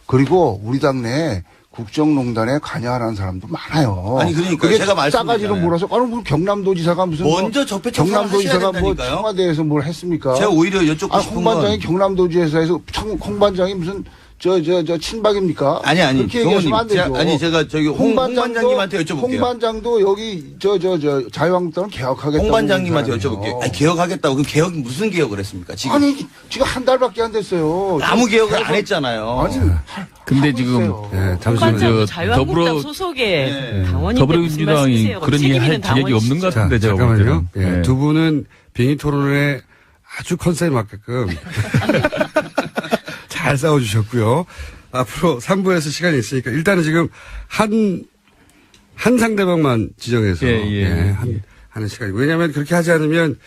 [SPEAKER 9] 그리고 우리 당내 국정농단에 관여하는 사람도 많아요.
[SPEAKER 8] 아니, 그러니까
[SPEAKER 9] 그게
[SPEAKER 8] 제가 말씀드렸잖아요.
[SPEAKER 9] 싸가지로 몰아서 뭐 경남도지사가 무슨
[SPEAKER 8] 먼저 적폐청산을
[SPEAKER 9] 경남도지사가
[SPEAKER 8] 하셔야
[SPEAKER 9] 뭐
[SPEAKER 8] 된다니까요.
[SPEAKER 9] 청와대에서 뭘 했습니까?
[SPEAKER 8] 제가 오히려 여쭙고 싶은
[SPEAKER 9] 홍 반장이
[SPEAKER 8] 건
[SPEAKER 9] 경남도지사에서 홍 반장이 무슨 저 친박입니까?
[SPEAKER 8] 아니
[SPEAKER 9] 그렇게 얘기하시면 안 되죠.
[SPEAKER 8] 제가 저기 홍 반장님한테 여쭤볼게요.
[SPEAKER 9] 홍 반장도 여기 저 자유한국당을 개혁하겠다고.
[SPEAKER 8] 홍 반장님한테 여쭤볼게요. 아니, 개혁하겠다고. 그 개혁 무슨 개혁을 했습니까? 지금
[SPEAKER 9] 아니 지금 한 달밖에 안 됐어요.
[SPEAKER 8] 아무 개혁을 안 했잖아요.
[SPEAKER 9] 아니
[SPEAKER 10] 근데 지금
[SPEAKER 9] 있어요.
[SPEAKER 10] 잠시만요.
[SPEAKER 12] 홍반장 자유한국당
[SPEAKER 10] 더불어
[SPEAKER 12] 소속의 당원인데
[SPEAKER 10] 더불어민주당이 그런 얘기 할 자격이 없는 것 같은데 제가 볼
[SPEAKER 1] 잠깐만요.
[SPEAKER 10] 때는.
[SPEAKER 1] 예, 두 분은 빙의 토론에 아주 컨셉에 맞게끔 잘 싸워주셨고요. 앞으로 3부에서 시간이 있으니까 일단은 지금 한 상대방만 지정해서 하는 시간이고. 왜냐하면 그렇게 하지 않으면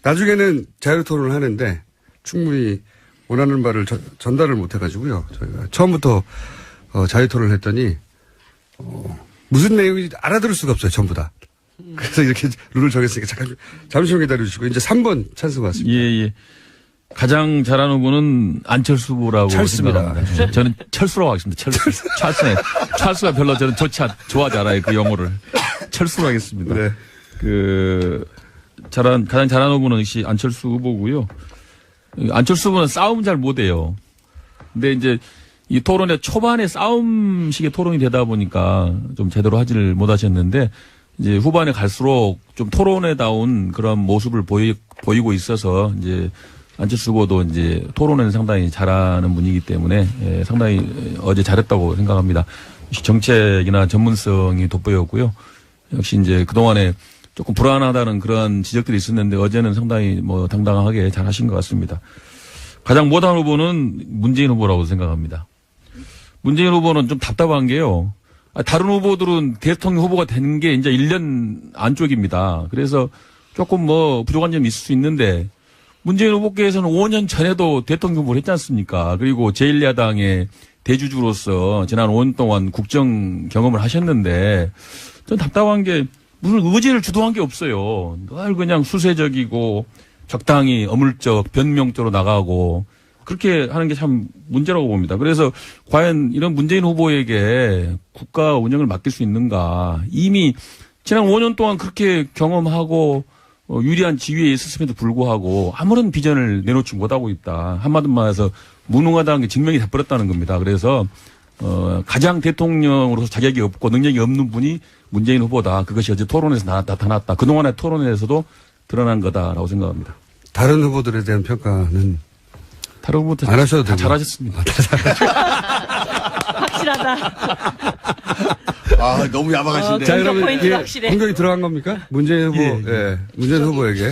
[SPEAKER 1] 나중에는 자유 토론을 하는데 충분히 원하는 바를 전달을 못 해가지고요. 저희가 처음부터 자유 토론을 했더니 무슨 내용인지 알아들을 수가 없어요. 전부 다. 그래서 이렇게 룰을 정했으니까 잠시만 기다려주시고 이제 3번 찬스 같습니다.
[SPEAKER 10] 예. 가장 잘하는 후보는 안철수 후보라고
[SPEAKER 1] 찰스입니다.
[SPEAKER 10] 생각합니다. 저는 철수라고 하겠습니다. 찰스가 별로 저는 좋아하지 않아요. 그 영어를. 철수로 하겠습니다.
[SPEAKER 1] 네.
[SPEAKER 10] 가장 잘하는 후보는 역시 안철수 후보고요. 안철수 후보는 싸움 잘 못해요. 근데 이제 이 토론의 초반에 싸움식의 토론이 되다 보니까 좀 제대로 하지를 못하셨는데 이제 후반에 갈수록 좀 토론에다운 그런 모습을 보이고 있어서 이제 안철수 후보도 이제 토론에는 상당히 잘하는 분이기 때문에 상당히 어제 잘했다고 생각합니다. 정책이나 전문성이 돋보였고요. 역시 이제 그동안에 조금 불안하다는 그런 지적들이 있었는데 어제는 상당히 당당하게 잘하신 것 같습니다. 가장 못한 후보는 문재인 후보라고 생각합니다. 문재인 후보는 좀 답답한 게요. 다른 후보들은 대통령 후보가 된 게 이제 1년 안쪽입니다. 그래서 조금 부족한 점이 있을 수 있는데 문재인 후보께서는 5년 전에도 대통령 후보를 했지 않습니까? 그리고 제1야당의 대주주로서 지난 5년 동안 국정 경험을 하셨는데 전 답답한 게 무슨 의지를 주도한 게 없어요. 늘 그냥 수세적이고 적당히 어물적 변명적으로 나가고 그렇게 하는 게 참 문제라고 봅니다. 그래서 과연 이런 문재인 후보에게 국가 운영을 맡길 수 있는가. 이미 지난 5년 동안 그렇게 경험하고 유리한 지위에 있었음에도 불구하고 아무런 비전을 내놓지 못하고 있다. 한마디로 말해서 무능하다는 게 증명이 돼버렸다는 겁니다. 그래서 가장 대통령으로서 자격이 없고 능력이 없는 분이 문재인 후보다. 그것이 어제 토론에서 나타났다. 그동안의 토론에서도 드러난 거다라고 생각합니다.
[SPEAKER 1] 다른 후보들에 대한 평가는
[SPEAKER 10] 다른 후보들
[SPEAKER 1] 안 하셔도
[SPEAKER 10] 다
[SPEAKER 1] 되고.
[SPEAKER 10] 잘하셨습니다.
[SPEAKER 12] 확실하다.
[SPEAKER 8] 아, 너무 야박하신데.
[SPEAKER 1] 자, 여러분,
[SPEAKER 12] 포인트가 확실해.
[SPEAKER 1] 공격이 들어간 겁니까? 문재인 후보, 문재인 후보에게.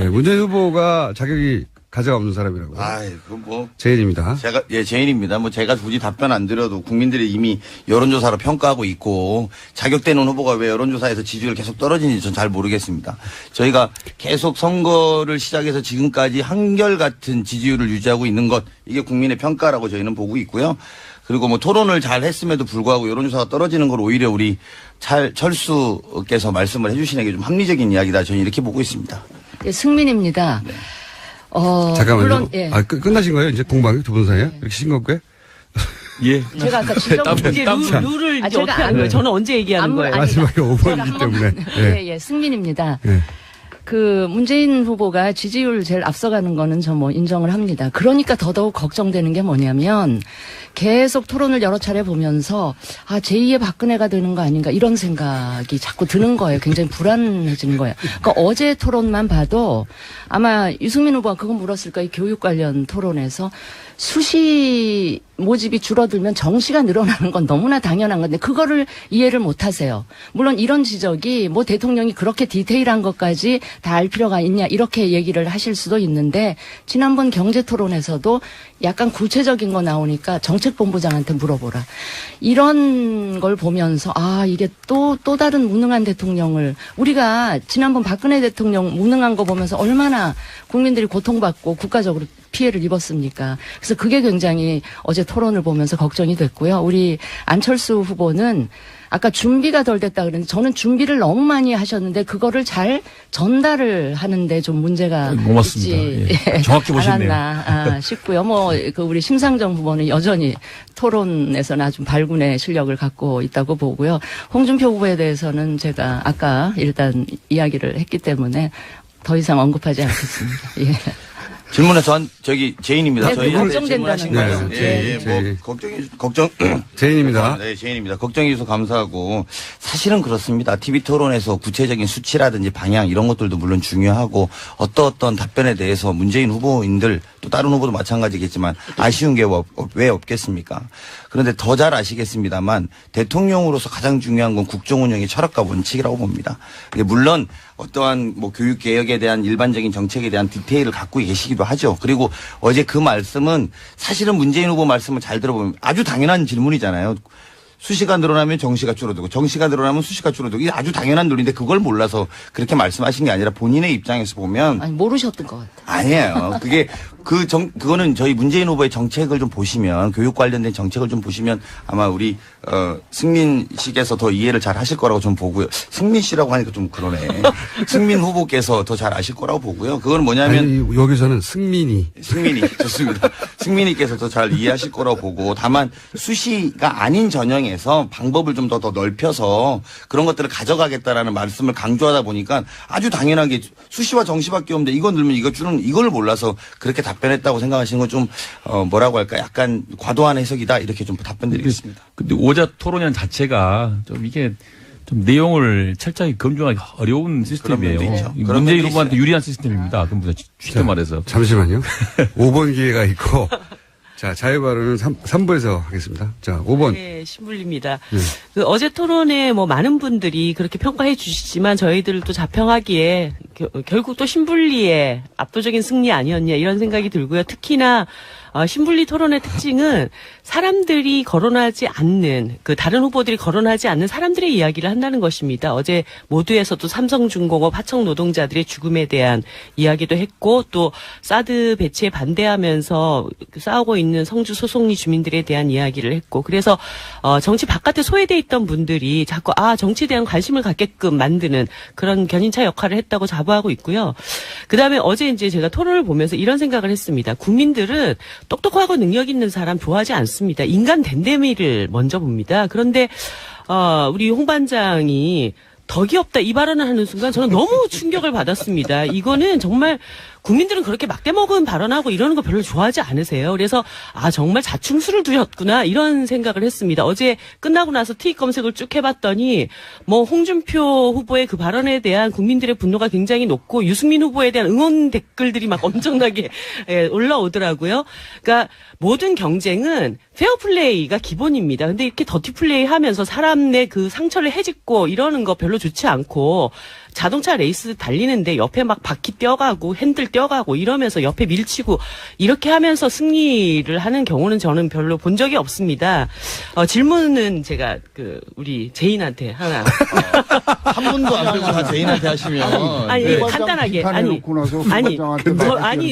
[SPEAKER 1] 문재인 후보가 자격이 가져가 없는 사람이라고. 제인입니다.
[SPEAKER 8] 제인입니다. 제가 굳이 답변 안 드려도 국민들이 이미 여론조사로 평가하고 있고 자격되는 후보가 왜 여론조사에서 지지율 계속 떨어지는지 전 잘 모르겠습니다. 저희가 계속 선거를 시작해서 지금까지 한결같은 지지율을 유지하고 있는 것, 이게 국민의 평가라고 저희는 보고 있고요. 그리고 토론을 잘 했음에도 불구하고 여론조사가 떨어지는 걸 오히려 우리 철수께서 말씀을 해주시는 게 좀 합리적인 이야기다. 저는 이렇게 보고 있습니다.
[SPEAKER 11] 네, 승민입니다.
[SPEAKER 8] 네.
[SPEAKER 1] 잠깐만요.
[SPEAKER 11] 물론, 예.
[SPEAKER 1] 끝나신 거예요? 이제 공방이 두 분 사이에? 이렇게 싱겁게?
[SPEAKER 10] 예.
[SPEAKER 11] 제가 아까 지적을
[SPEAKER 12] 이제 룰을 이제 어떻게 하는 거예요? 저는 언제 얘기하는 거예요?
[SPEAKER 1] 마지막에 5번이기 때문에.
[SPEAKER 11] 예, 승민입니다. 문재인 후보가 지지율 제일 앞서가는 거는 저 인정을 합니다. 그러니까 더더욱 걱정되는 게 뭐냐면 계속 토론을 여러 차례 보면서 제2의 박근혜가 되는 거 아닌가 이런 생각이 자꾸 드는 거예요. 굉장히 불안해지는 거예요. 그러니까 어제 토론만 봐도 아마 유승민 후보가 그거 물었을 거예요. 교육 관련 토론에서 수시 모집이 줄어들면 정시가 늘어나는 건 너무나 당연한 건데 그거를 이해를 못 하세요. 물론 이런 지적이 대통령이 그렇게 디테일한 것까지 다 알 필요가 있냐 이렇게 얘기를 하실 수도 있는데 지난번 경제 토론에서도 약간 구체적인 거 나오니까 정책본부장한테 물어보라. 이런 걸 보면서 이게 또 다른 무능한 대통령을 우리가 지난번 박근혜 대통령 무능한 거 보면서 얼마나 국민들이 고통받고 국가적으로 피해를 입었습니까? 그래서 그게 굉장히 어제 토론을 보면서 걱정이 됐고요. 우리 안철수 후보는 아까 준비가 덜 됐다 그랬는데 저는 준비를 너무 많이 하셨는데 그거를 잘 전달을 하는데 좀 문제가
[SPEAKER 10] 고맙습니다.
[SPEAKER 11] 있지
[SPEAKER 10] 예. 정확히 보셨네요.
[SPEAKER 11] 않았나 싶고요. 뭐 그 우리 심상정 후보는 여전히 토론에서는 아주 발군의 실력을 갖고 있다고 보고요. 홍준표 후보에 대해서는 제가 아까 일단 이야기를 했기 때문에 더 이상 언급하지 않겠습니다. 예.
[SPEAKER 8] 질문에 제인입니다.
[SPEAKER 11] 네,
[SPEAKER 8] 저희한테
[SPEAKER 11] 걱정된다는
[SPEAKER 8] 질문하신
[SPEAKER 11] 거예요.
[SPEAKER 8] 거예요. 예,
[SPEAKER 1] 네.
[SPEAKER 8] 뭐 걱정
[SPEAKER 1] 제인입니다.
[SPEAKER 8] 네, 제인입니다. 걱정해 주셔서 감사하고 사실은 그렇습니다. TV 토론에서 구체적인 수치라든지 방향 이런 것들도 물론 중요하고 어떤 답변에 대해서 문재인 후보인들 또 다른 후보도 마찬가지겠지만 아쉬운 게 왜 없겠습니까? 그런데 더 잘 아시겠습니다만 대통령으로서 가장 중요한 건 국정 운영의 철학과 원칙이라고 봅니다. 물론 어떠한 뭐 교육 개혁에 대한 일반적인 정책에 대한 디테일을 갖고 계시기도 하죠. 그리고 어제 그 말씀은 사실은 문재인 후보 말씀을 잘 들어보면 아주 당연한 질문이잖아요. 수시가 늘어나면 정시가 줄어들고 정시가 늘어나면 수시가 줄어들고 이게 아주 당연한 논리인데 그걸 몰라서 그렇게 말씀하신 게 아니라 본인의 입장에서 보면
[SPEAKER 11] 아니 모르셨던 것 같아요.
[SPEAKER 8] 아니에요. 그게 그거는 저희 문재인 후보의 정책을 좀 보시면 교육 관련된 정책을 좀 보시면 아마 우리 승민 씨께서 더 이해를 잘 하실 거라고 좀 보고요. 승민 씨라고 하니까 좀 그러네. 승민 후보께서 더 잘 아실 거라고 보고요. 그거는 뭐냐면
[SPEAKER 1] 아니, 여기서는 승민이
[SPEAKER 8] 좋습니다. 승민이께서 더 잘 이해하실 거라고 보고 다만 수시가 아닌 전형에서 방법을 좀 더 넓혀서 그런 것들을 가져가겠다라는 말씀을 강조하다 보니까 아주 당연하게 수시와 정시밖에 없는데 이거 늘면 이거 주는 이걸 몰라서 그렇게 답변했다고 생각하시는 건 좀 뭐라고 할까 약간 과도한 해석이다 이렇게 좀 답변드리겠습니다.
[SPEAKER 10] 근데 오자 토론연 자체가 좀 이게 좀 내용을 철저히 검증하기 어려운 시스템이에요.
[SPEAKER 8] 그런 면도 있죠. 그런
[SPEAKER 10] 문재인
[SPEAKER 8] 면도
[SPEAKER 10] 후보한테
[SPEAKER 8] 있어요.
[SPEAKER 10] 유리한 시스템입니다. 그럼 쉽게 말해서.
[SPEAKER 1] 잠시만요. 5번 기회가 있고 자 자유발언은 3부에서 하겠습니다. 자 5번.
[SPEAKER 12] 네, 신불립니다. 그 어제 토론에 뭐 많은 분들이 그렇게 평가해 주시지만 저희들도 자평하기에 결국 또 신불리의 압도적인 승리 아니었냐 이런 생각이 들고요. 특히나 신불리 토론의 특징은 사람들이 거론하지 않는 다른 후보들이 거론하지 않는 사람들의 이야기를 한다는 것입니다. 어제 모두에서도 삼성중공업 하청 노동자들의 죽음에 대한 이야기도 했고 또 사드 배치에 반대하면서 싸우고 있는 성주 소송리 주민들에 대한 이야기를 했고 그래서 정치 바깥에 소외돼 있던 분들이 자꾸 정치에 대한 관심을 갖게끔 만드는 그런 견인차 역할을 했다고 자부하고 있고요. 그다음에 어제 이제 제가 토론을 보면서 이런 생각을 했습니다. 국민들은 똑똑하고 능력 있는 사람 좋아하지 않습니다. 인간 댄데미를 먼저 봅니다. 그런데 우리 홍 반장이 덕이 없다 이 발언을 하는 순간 저는 너무 충격을 받았습니다. 이거는 정말 국민들은 그렇게 막대먹은 발언하고 이러는 거 별로 좋아하지 않으세요. 그래서 정말 자충수를 두셨구나 이런 생각을 했습니다. 어제 끝나고 나서 트윗 검색을 쭉 해봤더니 뭐 홍준표 후보의 그 발언에 대한 국민들의 분노가 굉장히 높고 유승민 후보에 대한 응원 댓글들이 막 엄청나게 올라오더라고요. 그러니까 모든 경쟁은 페어플레이가 기본입니다. 근데 이렇게 더티플레이 하면서 사람 내 그 상처를 헤집고 이러는 거 별로 좋지 않고 자동차 레이스 달리는데 옆에 막 바퀴 떼어가고 핸들 떼어가고 이러면서 옆에 밀치고 이렇게 하면서 승리를 하는 경우는 저는 별로 본 적이 없습니다. 질문은 제가 우리 제인한테 하나.
[SPEAKER 8] 한 분도 안 빼고 다 제인한테 하시면
[SPEAKER 12] 아니 간단하게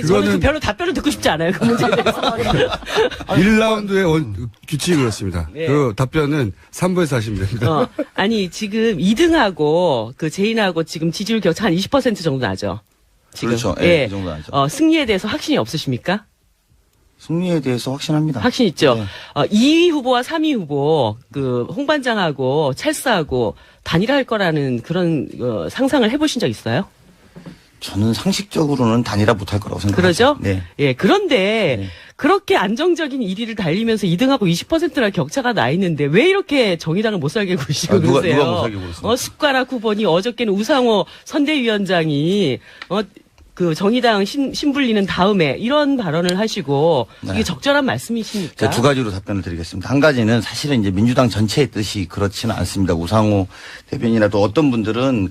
[SPEAKER 12] 저는 별로 답변을 듣고 싶지 않아요. 그 문제에 대해서.
[SPEAKER 1] 1라운드의 규칙이 그렇습니다.
[SPEAKER 12] 네.
[SPEAKER 1] 그 답변은 3부에서 하시면 됩니다.
[SPEAKER 12] 아니 지금 2등하고 제인하고 지금 지지율 격차 한 20% 정도 나죠. 지금.
[SPEAKER 8] 그렇죠. 예, 그 정도 나죠.
[SPEAKER 12] 승리에 대해서 확신이 없으십니까?
[SPEAKER 8] 승리에 대해서 확신합니다.
[SPEAKER 12] 확신 있죠.
[SPEAKER 8] 네.
[SPEAKER 12] 2위 후보와 3위 후보 홍 반장하고 찰스하고 단일화할 거라는 그런 상상을 해보신 적 있어요?
[SPEAKER 8] 저는 상식적으로는 단일화 못할 거라고 생각합니다.
[SPEAKER 12] 그러죠?
[SPEAKER 8] 네.
[SPEAKER 12] 예, 그런데 그렇게 안정적인 1위를 달리면서 2등하고 20%나 격차가 나 있는데 왜 이렇게 정의당을 못 살게 구시고 그러세요?
[SPEAKER 8] 누가 못 살게 굴었어요?
[SPEAKER 12] 숟가락 후보니 어저께는 우상호 선대위원장이 정의당 신불리는 다음에 이런 발언을 하시고 이게 적절한 말씀이십니까?
[SPEAKER 8] 제가 두 가지로 답변을 드리겠습니다. 한 가지는 사실은 이제 민주당 전체의 뜻이 그렇지는 않습니다. 우상호 대변인이나 또 어떤 분들은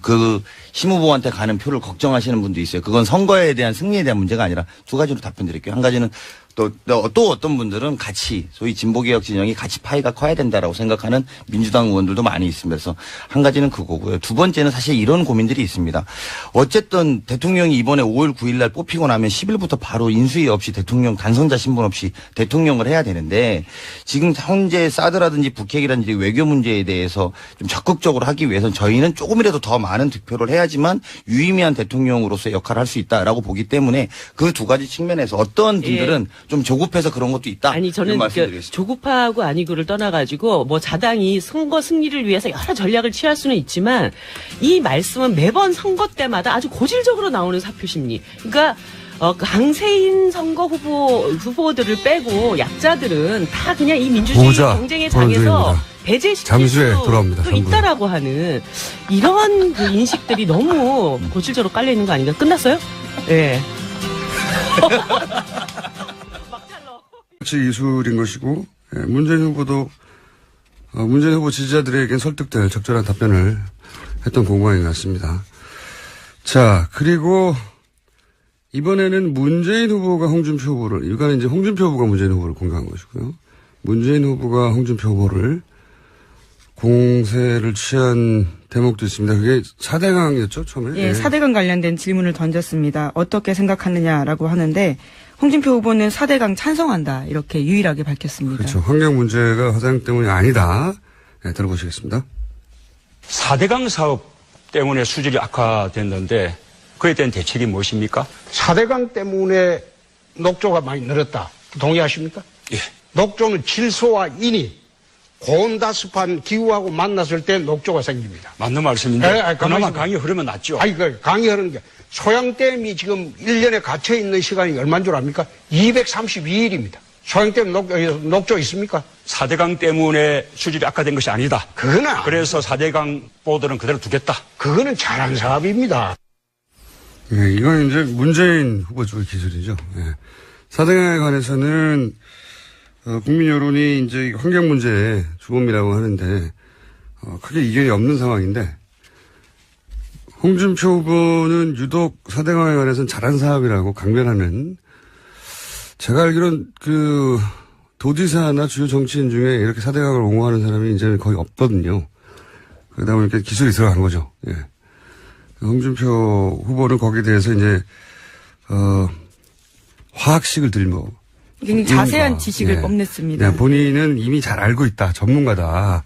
[SPEAKER 8] 심 후보한테 가는 표를 걱정하시는 분도 있어요. 그건 선거에 대한 승리에 대한 문제가 아니라 두 가지로 답변드릴게요. 한 가지는 또 어떤 분들은 같이 소위 진보개혁 진영이 같이 파이가 커야 된다라고 생각하는 민주당 의원들도 많이 있습니다. 그래서 한 가지는 그거고요. 두 번째는 사실 이런 고민들이 있습니다. 어쨌든 대통령이 이번에 5월 9일 날 뽑히고 나면 10일부터 바로 인수위 없이 대통령 당선자 신분 없이 대통령을 해야 되는데 지금 현재 사드라든지 북핵이라든지 외교 문제에 대해서 좀 적극적으로 하기 위해서는 저희는 조금이라도 더 많은 득표를 해야지만 유의미한 대통령으로서의 역할을 할 수 있다라고 보기 때문에 그 두 가지 측면에서 어떤 분들은 좀 조급해서 그런 것도 있다.
[SPEAKER 12] 아니 저는 조급하고 아니고를 떠나가지고 뭐 자당이 선거 승리를 위해서 여러 전략을 취할 수는 있지만 이 말씀은 매번 선거 때마다 아주 고질적으로 나오는 사표 심리. 그러니까 강세인 선거 후보들을 빼고 약자들은 다 그냥 이 민주주의 경쟁의 장에서 배제시킬 수도 있다라고 하는 이런 그 인식들이 너무 고질적으로 깔려 있는 거 아닌가? 끝났어요? 예.
[SPEAKER 1] 정치 이술인 것이고 문재인 후보도 문재인 후보 지지자들에겐 설득될 적절한 답변을 했던 공방인 것 같습니다. 자, 그리고 이번에는 문재인 후보가 홍준표 후보를, 이거는 이제 홍준표 후보가 문재인 후보를 공격한 것이고요. 문재인 후보가 홍준표 후보를 공세를 취한 대목도 있습니다. 그게 4대강이었죠, 처음에?
[SPEAKER 2] 예, 4대강 관련된 질문을 던졌습니다. 어떻게 생각하느냐라고 하는데 홍준표 후보는 4대강 찬성한다 이렇게 유일하게 밝혔습니다.
[SPEAKER 1] 그렇죠. 환경 문제가 4대강 때문이 아니다. 네, 들어보시겠습니다.
[SPEAKER 4] 4대강 사업 때문에 수질이 악화됐는데 그에 대한 대책이 무엇입니까?
[SPEAKER 3] 4대강 때문에 녹조가 많이 늘었다. 동의하십니까?
[SPEAKER 4] 예.
[SPEAKER 3] 녹조는 질소와 인이 고온다습한 기후하고 만났을 때 녹조가 생깁니다.
[SPEAKER 4] 맞는 말씀인데 그나마 강이 흐르면 낫죠.
[SPEAKER 3] 아니, 강이 흐르는 게 소양댐이 지금 1년에 갇혀 있는 시간이 얼마인 줄 압니까? 232일입니다. 소양댐 녹조 있습니까?
[SPEAKER 4] 4대강 때문에 수질이 악화된 것이 아니다. 그래서 4대강 보도는 그대로 두겠다.
[SPEAKER 3] 그거는 잘한 사업입니다.
[SPEAKER 1] 네, 이건 이제 문재인 후보 쪽의 기술이죠. 네. 4대강에 관해서는 국민 여론이 이제 환경 문제의 주범이라고 하는데 크게 이견이 없는 상황인데 홍준표 후보는 유독 4대강에 관해서는 잘한 사업이라고 강변하는, 제가 알기로는 그 도지사나 주요 정치인 중에 이렇게 4대강을 옹호하는 사람이 이제 거의 없거든요. 그러다 보니까 기술이 들어간 거죠. 예. 홍준표 후보는 거기에 대해서 이제 화학식을 들고
[SPEAKER 2] 굉장히 자세한 지식을 뽐냈습니다.
[SPEAKER 1] 네, 본인은 이미 잘 알고 있다, 전문가다,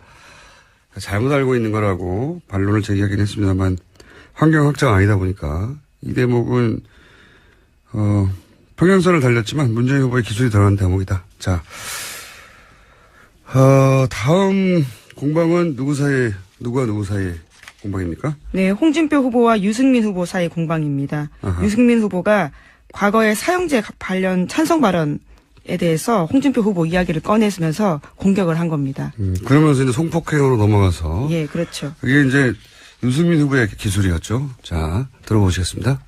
[SPEAKER 1] 잘못 알고 있는 거라고 반론을 제기하긴 했습니다만 환경학자가 아니다 보니까 이 대목은 평행선을 달렸지만 문재인 후보의 기술이 들어간 대목이다. 자, 다음 공방은 누구와 누구 사이의 공방입니까?
[SPEAKER 2] 네, 홍준표 후보와 유승민 후보 사이 공방입니다. 아하. 유승민 후보가 과거의 사형제 관련 찬성 발언에 대해서 홍준표 후보 이야기를 꺼내면서 공격을 한 겁니다.
[SPEAKER 1] 그러면서 이제 송폭행으로 넘어가서.
[SPEAKER 2] 예, 그렇죠.
[SPEAKER 1] 이게 이제 유승민 후보의 기술이었죠. 자, 들어보시겠습니다.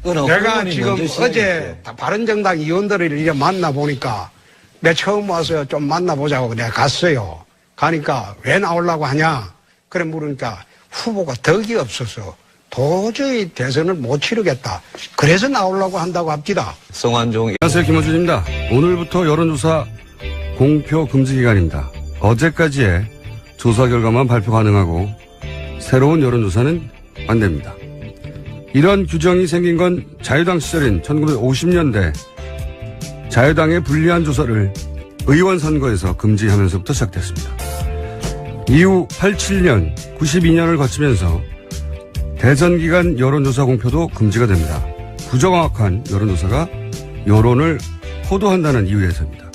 [SPEAKER 3] 내가 지금 어제 바른정당 의원들을 이제 만나보니까 내가 처음 와서 좀 만나보자고 내가 갔어요. 가니까 왜 나오려고 하냐? 그래 물으니까 후보가 덕이 없어서 도저히 대선을 못 치르겠다. 그래서 나오려고 한다고 합니다.
[SPEAKER 5] 성완종.
[SPEAKER 1] 안녕하세요. 김원준입니다. 오늘부터 여론조사 공표 금지 기간입니다. 어제까지의 조사 결과만 발표 가능하고 새로운 여론조사는 안 됩니다. 이런 규정이 생긴 건 자유당 시절인 1950년대 자유당의 불리한 조사를 의원 선거에서 금지하면서부터 시작됐습니다. 이후 87년, 92년을 거치면서 대선 기간 여론조사 공표도 금지가 됩니다. 부정확한 여론조사가 여론을 호도한다는 이유에서입니다.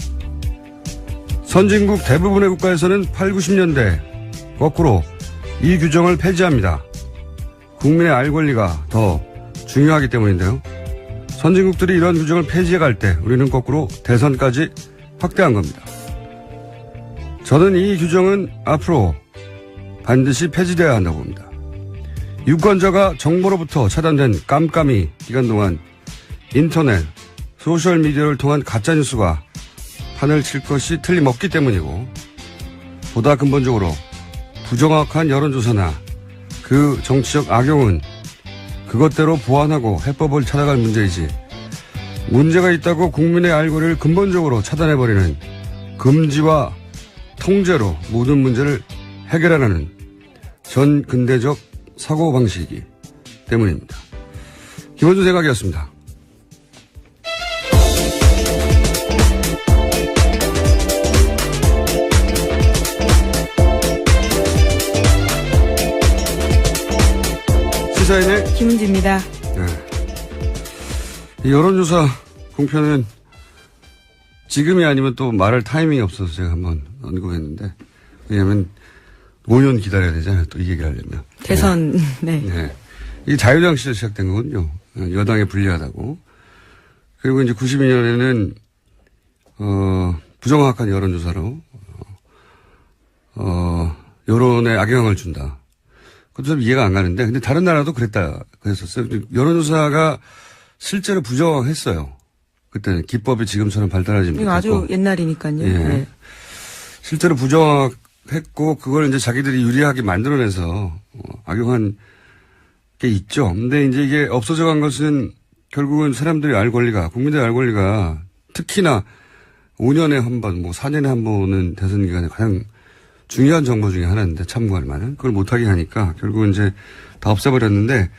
[SPEAKER 1] 선진국 대부분의 국가에서는 8, 90년대 거꾸로 이 규정을 폐지합니다. 국민의 알 권리가 더 중요하기 때문인데요. 선진국들이 이런 규정을 폐지해 갈 때 우리는 거꾸로 대선까지 확대한 겁니다. 저는 이 규정은 앞으로 반드시 폐지되어야 한다고 봅니다. 유권자가 정보로부터 차단된 깜깜이 기간 동안 인터넷, 소셜미디어를 통한 가짜뉴스가 판을 칠 것이 틀림없기 때문이고, 보다 근본적으로 부정확한 여론조사나 그 정치적 악용은 그것대로 보완하고 해법을 찾아갈 문제이지 문제가 있다고 국민의 알 권리를 근본적으로 차단해버리는 금지와 통제로 모든 문제를 해결하라는 전 근대적 사고방식이기 때문입니다. 김원준 생각이었습니다. 시사인의
[SPEAKER 2] 김은지입니다.
[SPEAKER 1] 이 여론조사 공표는 지금이 아니면 또 말할 타이밍이 없어서 제가 한번 언급했는데, 왜냐하면 5년 기다려야 되잖아요. 또 이 얘기를 하려면.
[SPEAKER 2] 대선, 네.
[SPEAKER 1] 네. 이게 자유당 시절 시작된 거군요. 여당에 불리하다고. 그리고 이제 92년에는, 부정확한 여론조사로, 여론에 악영향을 준다. 그것도 좀 이해가 안 가는데, 근데 다른 나라도 그랬었어요. 여론조사가 실제로 부정했어요. 그때는 기법이 지금처럼 발달하지 못했고.
[SPEAKER 2] 이거 아주 옛날이니까요.
[SPEAKER 1] 예.
[SPEAKER 2] 네.
[SPEAKER 1] 실제로 부정했고, 그걸 이제 자기들이 유리하게 만들어내서 악용한 게 있죠. 근데 이제 이게 없어져 간 것은 결국은 사람들이 알 권리가, 국민들의 알 권리가 특히나 5년에 한 번, 4년에 한 번은 대선 기간에 가장 중요한 정보 중에 하나인데 참고할 만한 그걸 못하게 하니까 결국은 이제 다 없애버렸는데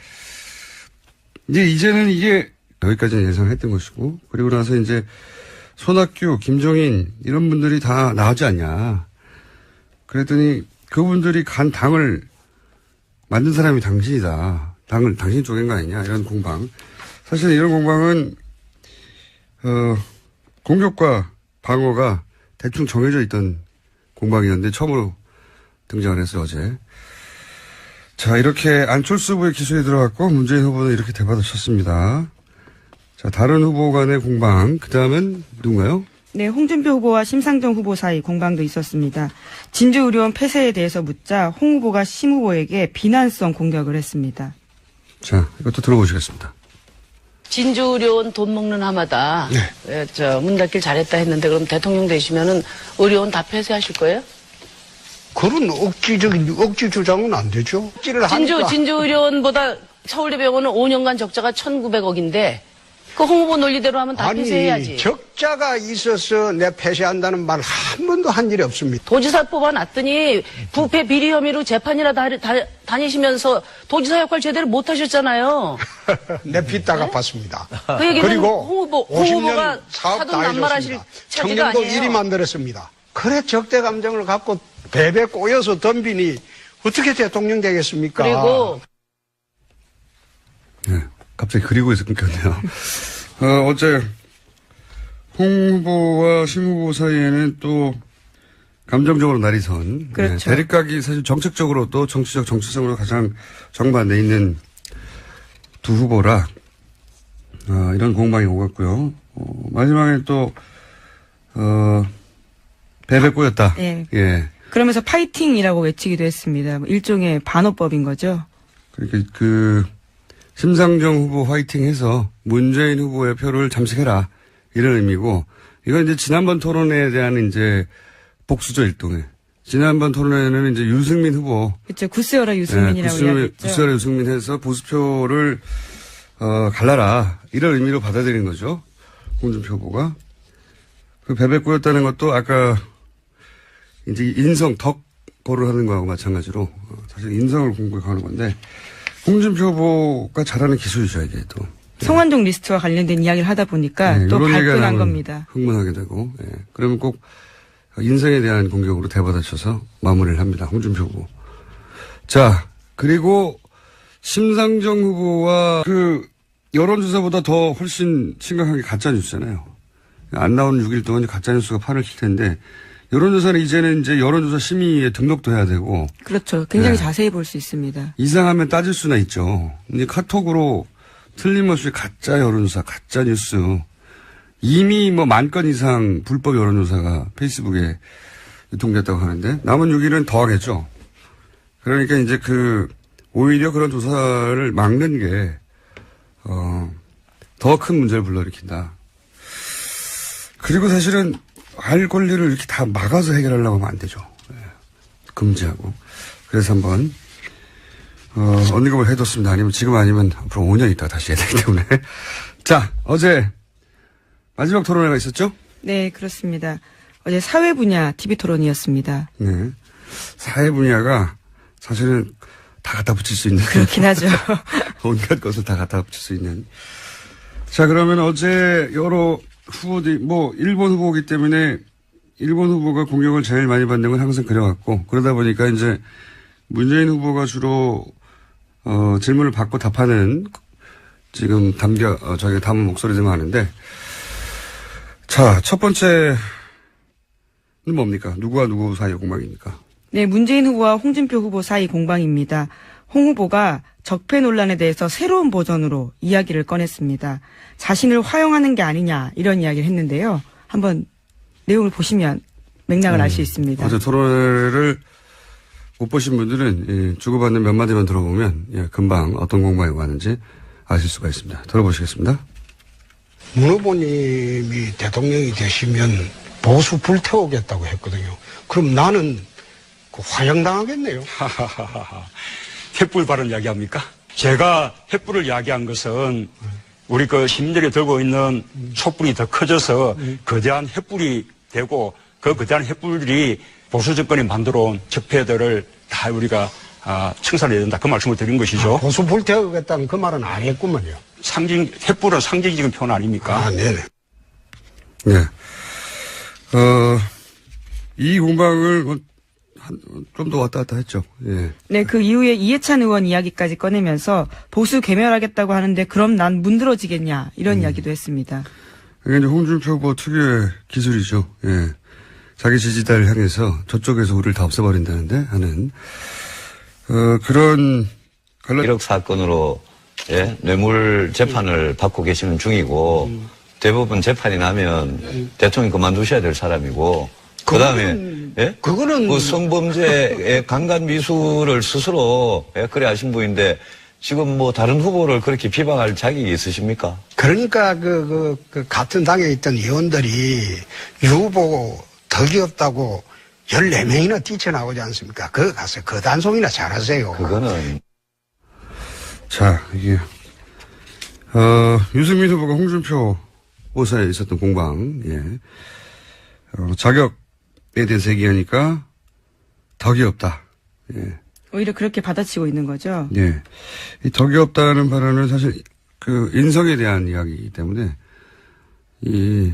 [SPEAKER 1] 이제는 이게 여기까지는 예상했던 것이고 그리고 나서 이제 손학규, 김종인 이런 분들이 다 나오지 않냐. 그랬더니 그분들이 간 당을 만든 사람이 당신이다. 당을 당신 쪽인 거 아니냐 이런 공방. 사실 이런 공방은 공격과 방어가 대충 정해져 있던 공방이었는데 처음으로 등장을 했어요, 어제. 자, 이렇게 안철수 후보의 기소에 들어갔고 문재인 후보는 이렇게 대받아 쳤습니다. 자, 다른 후보 간의 공방. 그 다음은 누군가요?
[SPEAKER 2] 네, 홍준표 후보와 심상정 후보 사이 공방도 있었습니다. 진주의료원 폐쇄에 대해서 묻자 홍 후보가 심 후보에게 비난성 공격을 했습니다.
[SPEAKER 1] 자, 이것도 들어보시겠습니다.
[SPEAKER 7] 진주의료원 돈 먹는 하마다
[SPEAKER 3] 네.
[SPEAKER 7] 문 닫길 잘했다 했는데 그럼 대통령 되시면은 의료원 다 폐쇄하실 거예요?
[SPEAKER 3] 그런 억지 주장은 안 되죠. 억지를 하니까.
[SPEAKER 7] 진주의료원보다 서울대병원은 5년간 적자가 1,900억인데 그 홍 후보 논리대로 하면 다 폐쇄해야지.
[SPEAKER 3] 적자가 있어서 내 폐쇄한다는 말 한 번도 한 일이 없습니다.
[SPEAKER 7] 도지사 뽑아놨더니 부패 비리 혐의로 재판이나 다니시면서 도지사 역할 제대로 못 하셨잖아요.
[SPEAKER 3] 내 빚다 갚았습니다.
[SPEAKER 7] 그 얘기는
[SPEAKER 3] 그리고
[SPEAKER 7] 홍
[SPEAKER 3] 50년
[SPEAKER 7] 후보가
[SPEAKER 3] 사업
[SPEAKER 7] 사돈
[SPEAKER 3] 다
[SPEAKER 7] 남발하실
[SPEAKER 3] 해줬습니다.
[SPEAKER 7] 차지가
[SPEAKER 3] 청년도
[SPEAKER 7] 아니에요.
[SPEAKER 3] 일이 만들었습니다. 그래 적대 감정을 갖고 배배 꼬여서 덤비니 어떻게 대통령 되겠습니까?
[SPEAKER 7] 그리고
[SPEAKER 1] 네, 갑자기 그리고에서 끊겼네요. 어제 홍 후보와 심 후보 사이에는 또 감정적으로 날이 선.
[SPEAKER 2] 그렇죠.
[SPEAKER 1] 네, 대립각이 사실 정책적으로 또 정치적 정치성으로 가장 정반대에 있는 두 후보라 이런 공방이 오갔고요. 마지막에 또 배배 꼬였다.
[SPEAKER 2] 네.
[SPEAKER 1] 예.
[SPEAKER 2] 그러면서 파이팅이라고 외치기도 했습니다. 일종의 반어법인 거죠.
[SPEAKER 1] 그러니까 심상정 후보 화이팅해서 문재인 후보의 표를 잠식해라 이런 의미고 이건 이제 지난번 토론회에 대한 이제 복수죠 일종의. 지난번 토론회는 이제 유승민 후보.
[SPEAKER 2] 그렇죠. 구스여라 유승민이라고 이야기했죠.
[SPEAKER 1] 구스여라 유승민 해서 보수표를 갈라라 이런 의미로 받아들인 거죠. 홍준표 후보가. 그 배배 꼬였다는 것도 아까 이제 인성 덕보를 하는 거하고 마찬가지로 사실 인성을 공격하는 건데 홍준표 후보가 잘하는 기술이죠 이게 또.
[SPEAKER 2] 성완종 리스트와 관련된 이야기를 하다 보니까
[SPEAKER 1] 네,
[SPEAKER 2] 또
[SPEAKER 1] 이런 얘기가
[SPEAKER 2] 발끈한
[SPEAKER 1] 나오면
[SPEAKER 2] 겁니다.
[SPEAKER 1] 흥분하게 되고. 예. 그러면 꼭 인성에 대한 공격으로 대받아쳐서 마무리를 합니다. 홍준표 후보. 자, 그리고 심상정 후보와 그 여론조사보다 더 훨씬 심각한 게 가짜뉴스잖아요. 안 나오는 6일 동안 가짜뉴스가 판을 칠 텐데 여론조사는 이제는 이제 여론조사 심의에 등록도 해야 되고.
[SPEAKER 2] 그렇죠. 굉장히
[SPEAKER 1] 네.
[SPEAKER 2] 자세히 볼 수 있습니다.
[SPEAKER 1] 이상하면 따질 수나 있죠. 이제 카톡으로 틀림없이 가짜 여론조사, 가짜 뉴스. 이미 10,000건 이상 불법 여론조사가 페이스북에 유통됐다고 하는데 남은 6일은 더 하겠죠. 그러니까 이제 오히려 그런 조사를 막는 게, 더 큰 문제를 불러일으킨다. 그리고 사실은 알 권리를 이렇게 다 막아서 해결하려고 하면 안 되죠. 네. 금지하고. 그래서 한번, 언급을 해뒀습니다. 아니면 지금 아니면 앞으로 5년 있다 다시 해야 되기 때문에. 자, 어제 마지막 토론회가 있었죠?
[SPEAKER 2] 네, 그렇습니다. 어제 사회 분야 TV 토론이었습니다.
[SPEAKER 1] 네. 사회 분야가 사실은 다 갖다 붙일 수 있는.
[SPEAKER 2] 그렇긴 하죠.
[SPEAKER 1] 온갖 것을 다 갖다 붙일 수 있는. 자, 그러면 어제 여러 후보들이, 일본 후보이기 때문에 일본 후보가 공격을 제일 많이 받는 건 항상 그래왔고, 그러다 보니까 이제 문재인 후보가 주로, 질문을 받고 답하는 지금 저기 담은 목소리들만 하는데, 자, 첫 번째는 뭡니까? 누구와 누구 사이 공방입니까?
[SPEAKER 2] 네, 문재인 후보와 홍준표 후보 사이 공방입니다. 홍 후보가 적폐 논란에 대해서 새로운 버전으로 이야기를 꺼냈습니다. 자신을 화용하는 게 아니냐 이런 이야기를 했는데요. 한번 내용을 보시면 맥락을 알 수 있습니다.
[SPEAKER 1] 어제 토론회를 못 보신 분들은 주고받는 몇 마디만 들어보면 금방 어떤 공방이 오가는지 아실 수가 있습니다. 들어보시겠습니다.
[SPEAKER 3] 문 후보님이 대통령이 되시면 보수 불태우겠다고 했거든요. 그럼 나는 화형당하겠네요.
[SPEAKER 4] 횃불 발언 이야기합니까? 제가 횃불을 이야기한 것은 우리 시민들이 들고 있는 촛불이 더 커져서 거대한 횃불이 되고 거대한 횃불들이 보수 정권이 만들어 온 적폐들을 다 우리가 청산해야 된다. 그 말씀을 드린 것이죠.
[SPEAKER 3] 보수 불태우겠다는 그 말은 안 했구만요.
[SPEAKER 4] 횃불은 상징적인 표현 아닙니까?
[SPEAKER 3] 네네.
[SPEAKER 1] 네. 이 공방을 좀 더 왔다 갔다 했죠. 예.
[SPEAKER 2] 네, 그 이후에 이해찬 의원 이야기까지 꺼내면서 보수 괴멸하겠다고 하는데 그럼 난 문드러지겠냐 이런 이야기도 했습니다.
[SPEAKER 1] 이게 이제 홍준표 후보 특유의 기술이죠. 예. 자기 지지자를 향해서 저쪽에서 우리를 다 없애버린다는데 하는 그런
[SPEAKER 5] 1억 사건으로 뇌물 재판을 받고 계시는 중이고 대부분 재판이 나면 대통령 그만두셔야 될 사람이고 그다음에
[SPEAKER 3] 그거는
[SPEAKER 5] 그 성범죄의 강간 미수를 스스로 그래 하신 분인데 지금 다른 후보를 그렇게 비방할 자격이 있으십니까?
[SPEAKER 3] 그러니까 그 같은 당에 있던 의원들이 유 후보 덕이 없다고 14명이나 뛰쳐나오지 않습니까? 그거 가서 그 단속이나 잘하세요.
[SPEAKER 5] 그거는
[SPEAKER 1] 자, 이게 유승민 후보가 홍준표 후보사에 있었던 공방, 자격에 대해서 얘기하니까 덕이 없다. 예.
[SPEAKER 2] 오히려 그렇게 받아치고 있는 거죠.
[SPEAKER 1] 예. 이 덕이 없다는 발언은 사실 그 인성에 대한 이야기이기 때문에 이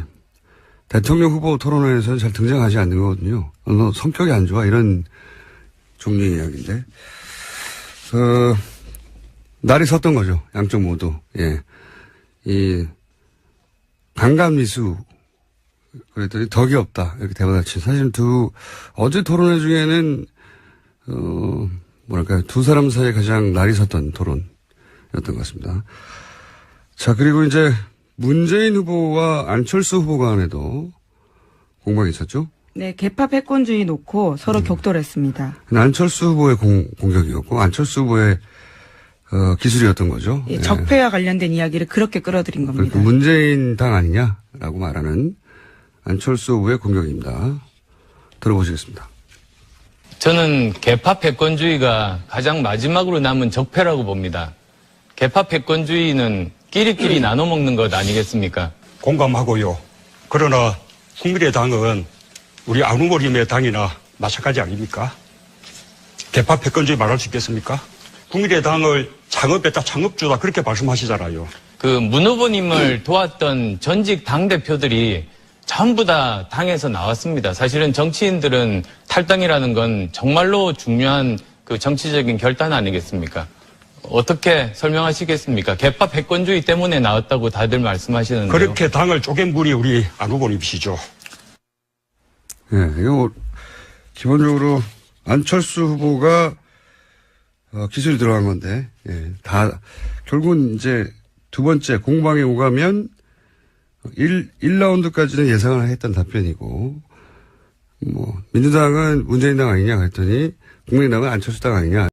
[SPEAKER 1] 대통령 후보 토론회에서는 잘 등장하지 않는 거거든요. 너 성격이 안 좋아 이런 종류의 이야기인데 날이 섰던 거죠. 양쪽 모두. 예. 이 강간 미수 그랬더니 덕이 없다 이렇게 대받아친. 사실 어제 토론회 중에는 두 사람 사이에 가장 날이 섰던 토론이었던 것 같습니다. 자, 그리고 이제 문재인 후보와 안철수 후보 간에도 공방이 있었죠?
[SPEAKER 2] 네, 개파 패권주의 놓고 서로 격돌했습니다.
[SPEAKER 1] 안철수 후보의 공격이었고 안철수 후보의 기술이었던 거죠.
[SPEAKER 2] 예, 적폐와 관련된 이야기를 그렇게 끌어들인 겁니다.
[SPEAKER 1] 문재인 당 아니냐라고 말하는 안철수 후보의 공격입니다. 들어보시겠습니다.
[SPEAKER 6] 저는 개파 패권주의가 가장 마지막으로 남은 적폐라고 봅니다. 개파 패권주의는 끼리끼리 나눠 먹는 것 아니겠습니까?
[SPEAKER 4] 공감하고요. 그러나 국민의당은 우리 안 후보님의 당이나 마찬가지 아닙니까? 개파 패권주의 말할 수 있겠습니까? 국민의당을 창업했다, 창업주다 그렇게 말씀하시잖아요.
[SPEAKER 6] 그 문 후보님을 도왔던 전직 당대표들이 전부 다 당에서 나왔습니다. 사실은 정치인들은 탈당이라는 건 정말로 중요한 그 정치적인 결단 아니겠습니까? 어떻게 설명하시겠습니까? 개파 패권주의 때문에 나왔다고 다들 말씀하시는데요.
[SPEAKER 4] 그렇게 당을 쪼갠 분이 우리 안 후보님이시죠.
[SPEAKER 1] 네, 이거 기본적으로 안철수 후보가 기술이 들어간 건데, 결국은 이제 두 번째 공방에 오가면 1라운드까지는 예상을 했던 답변이고, 민주당은 문재인 당 아니냐 그랬더니 국민의당은 안철수 당 아니냐.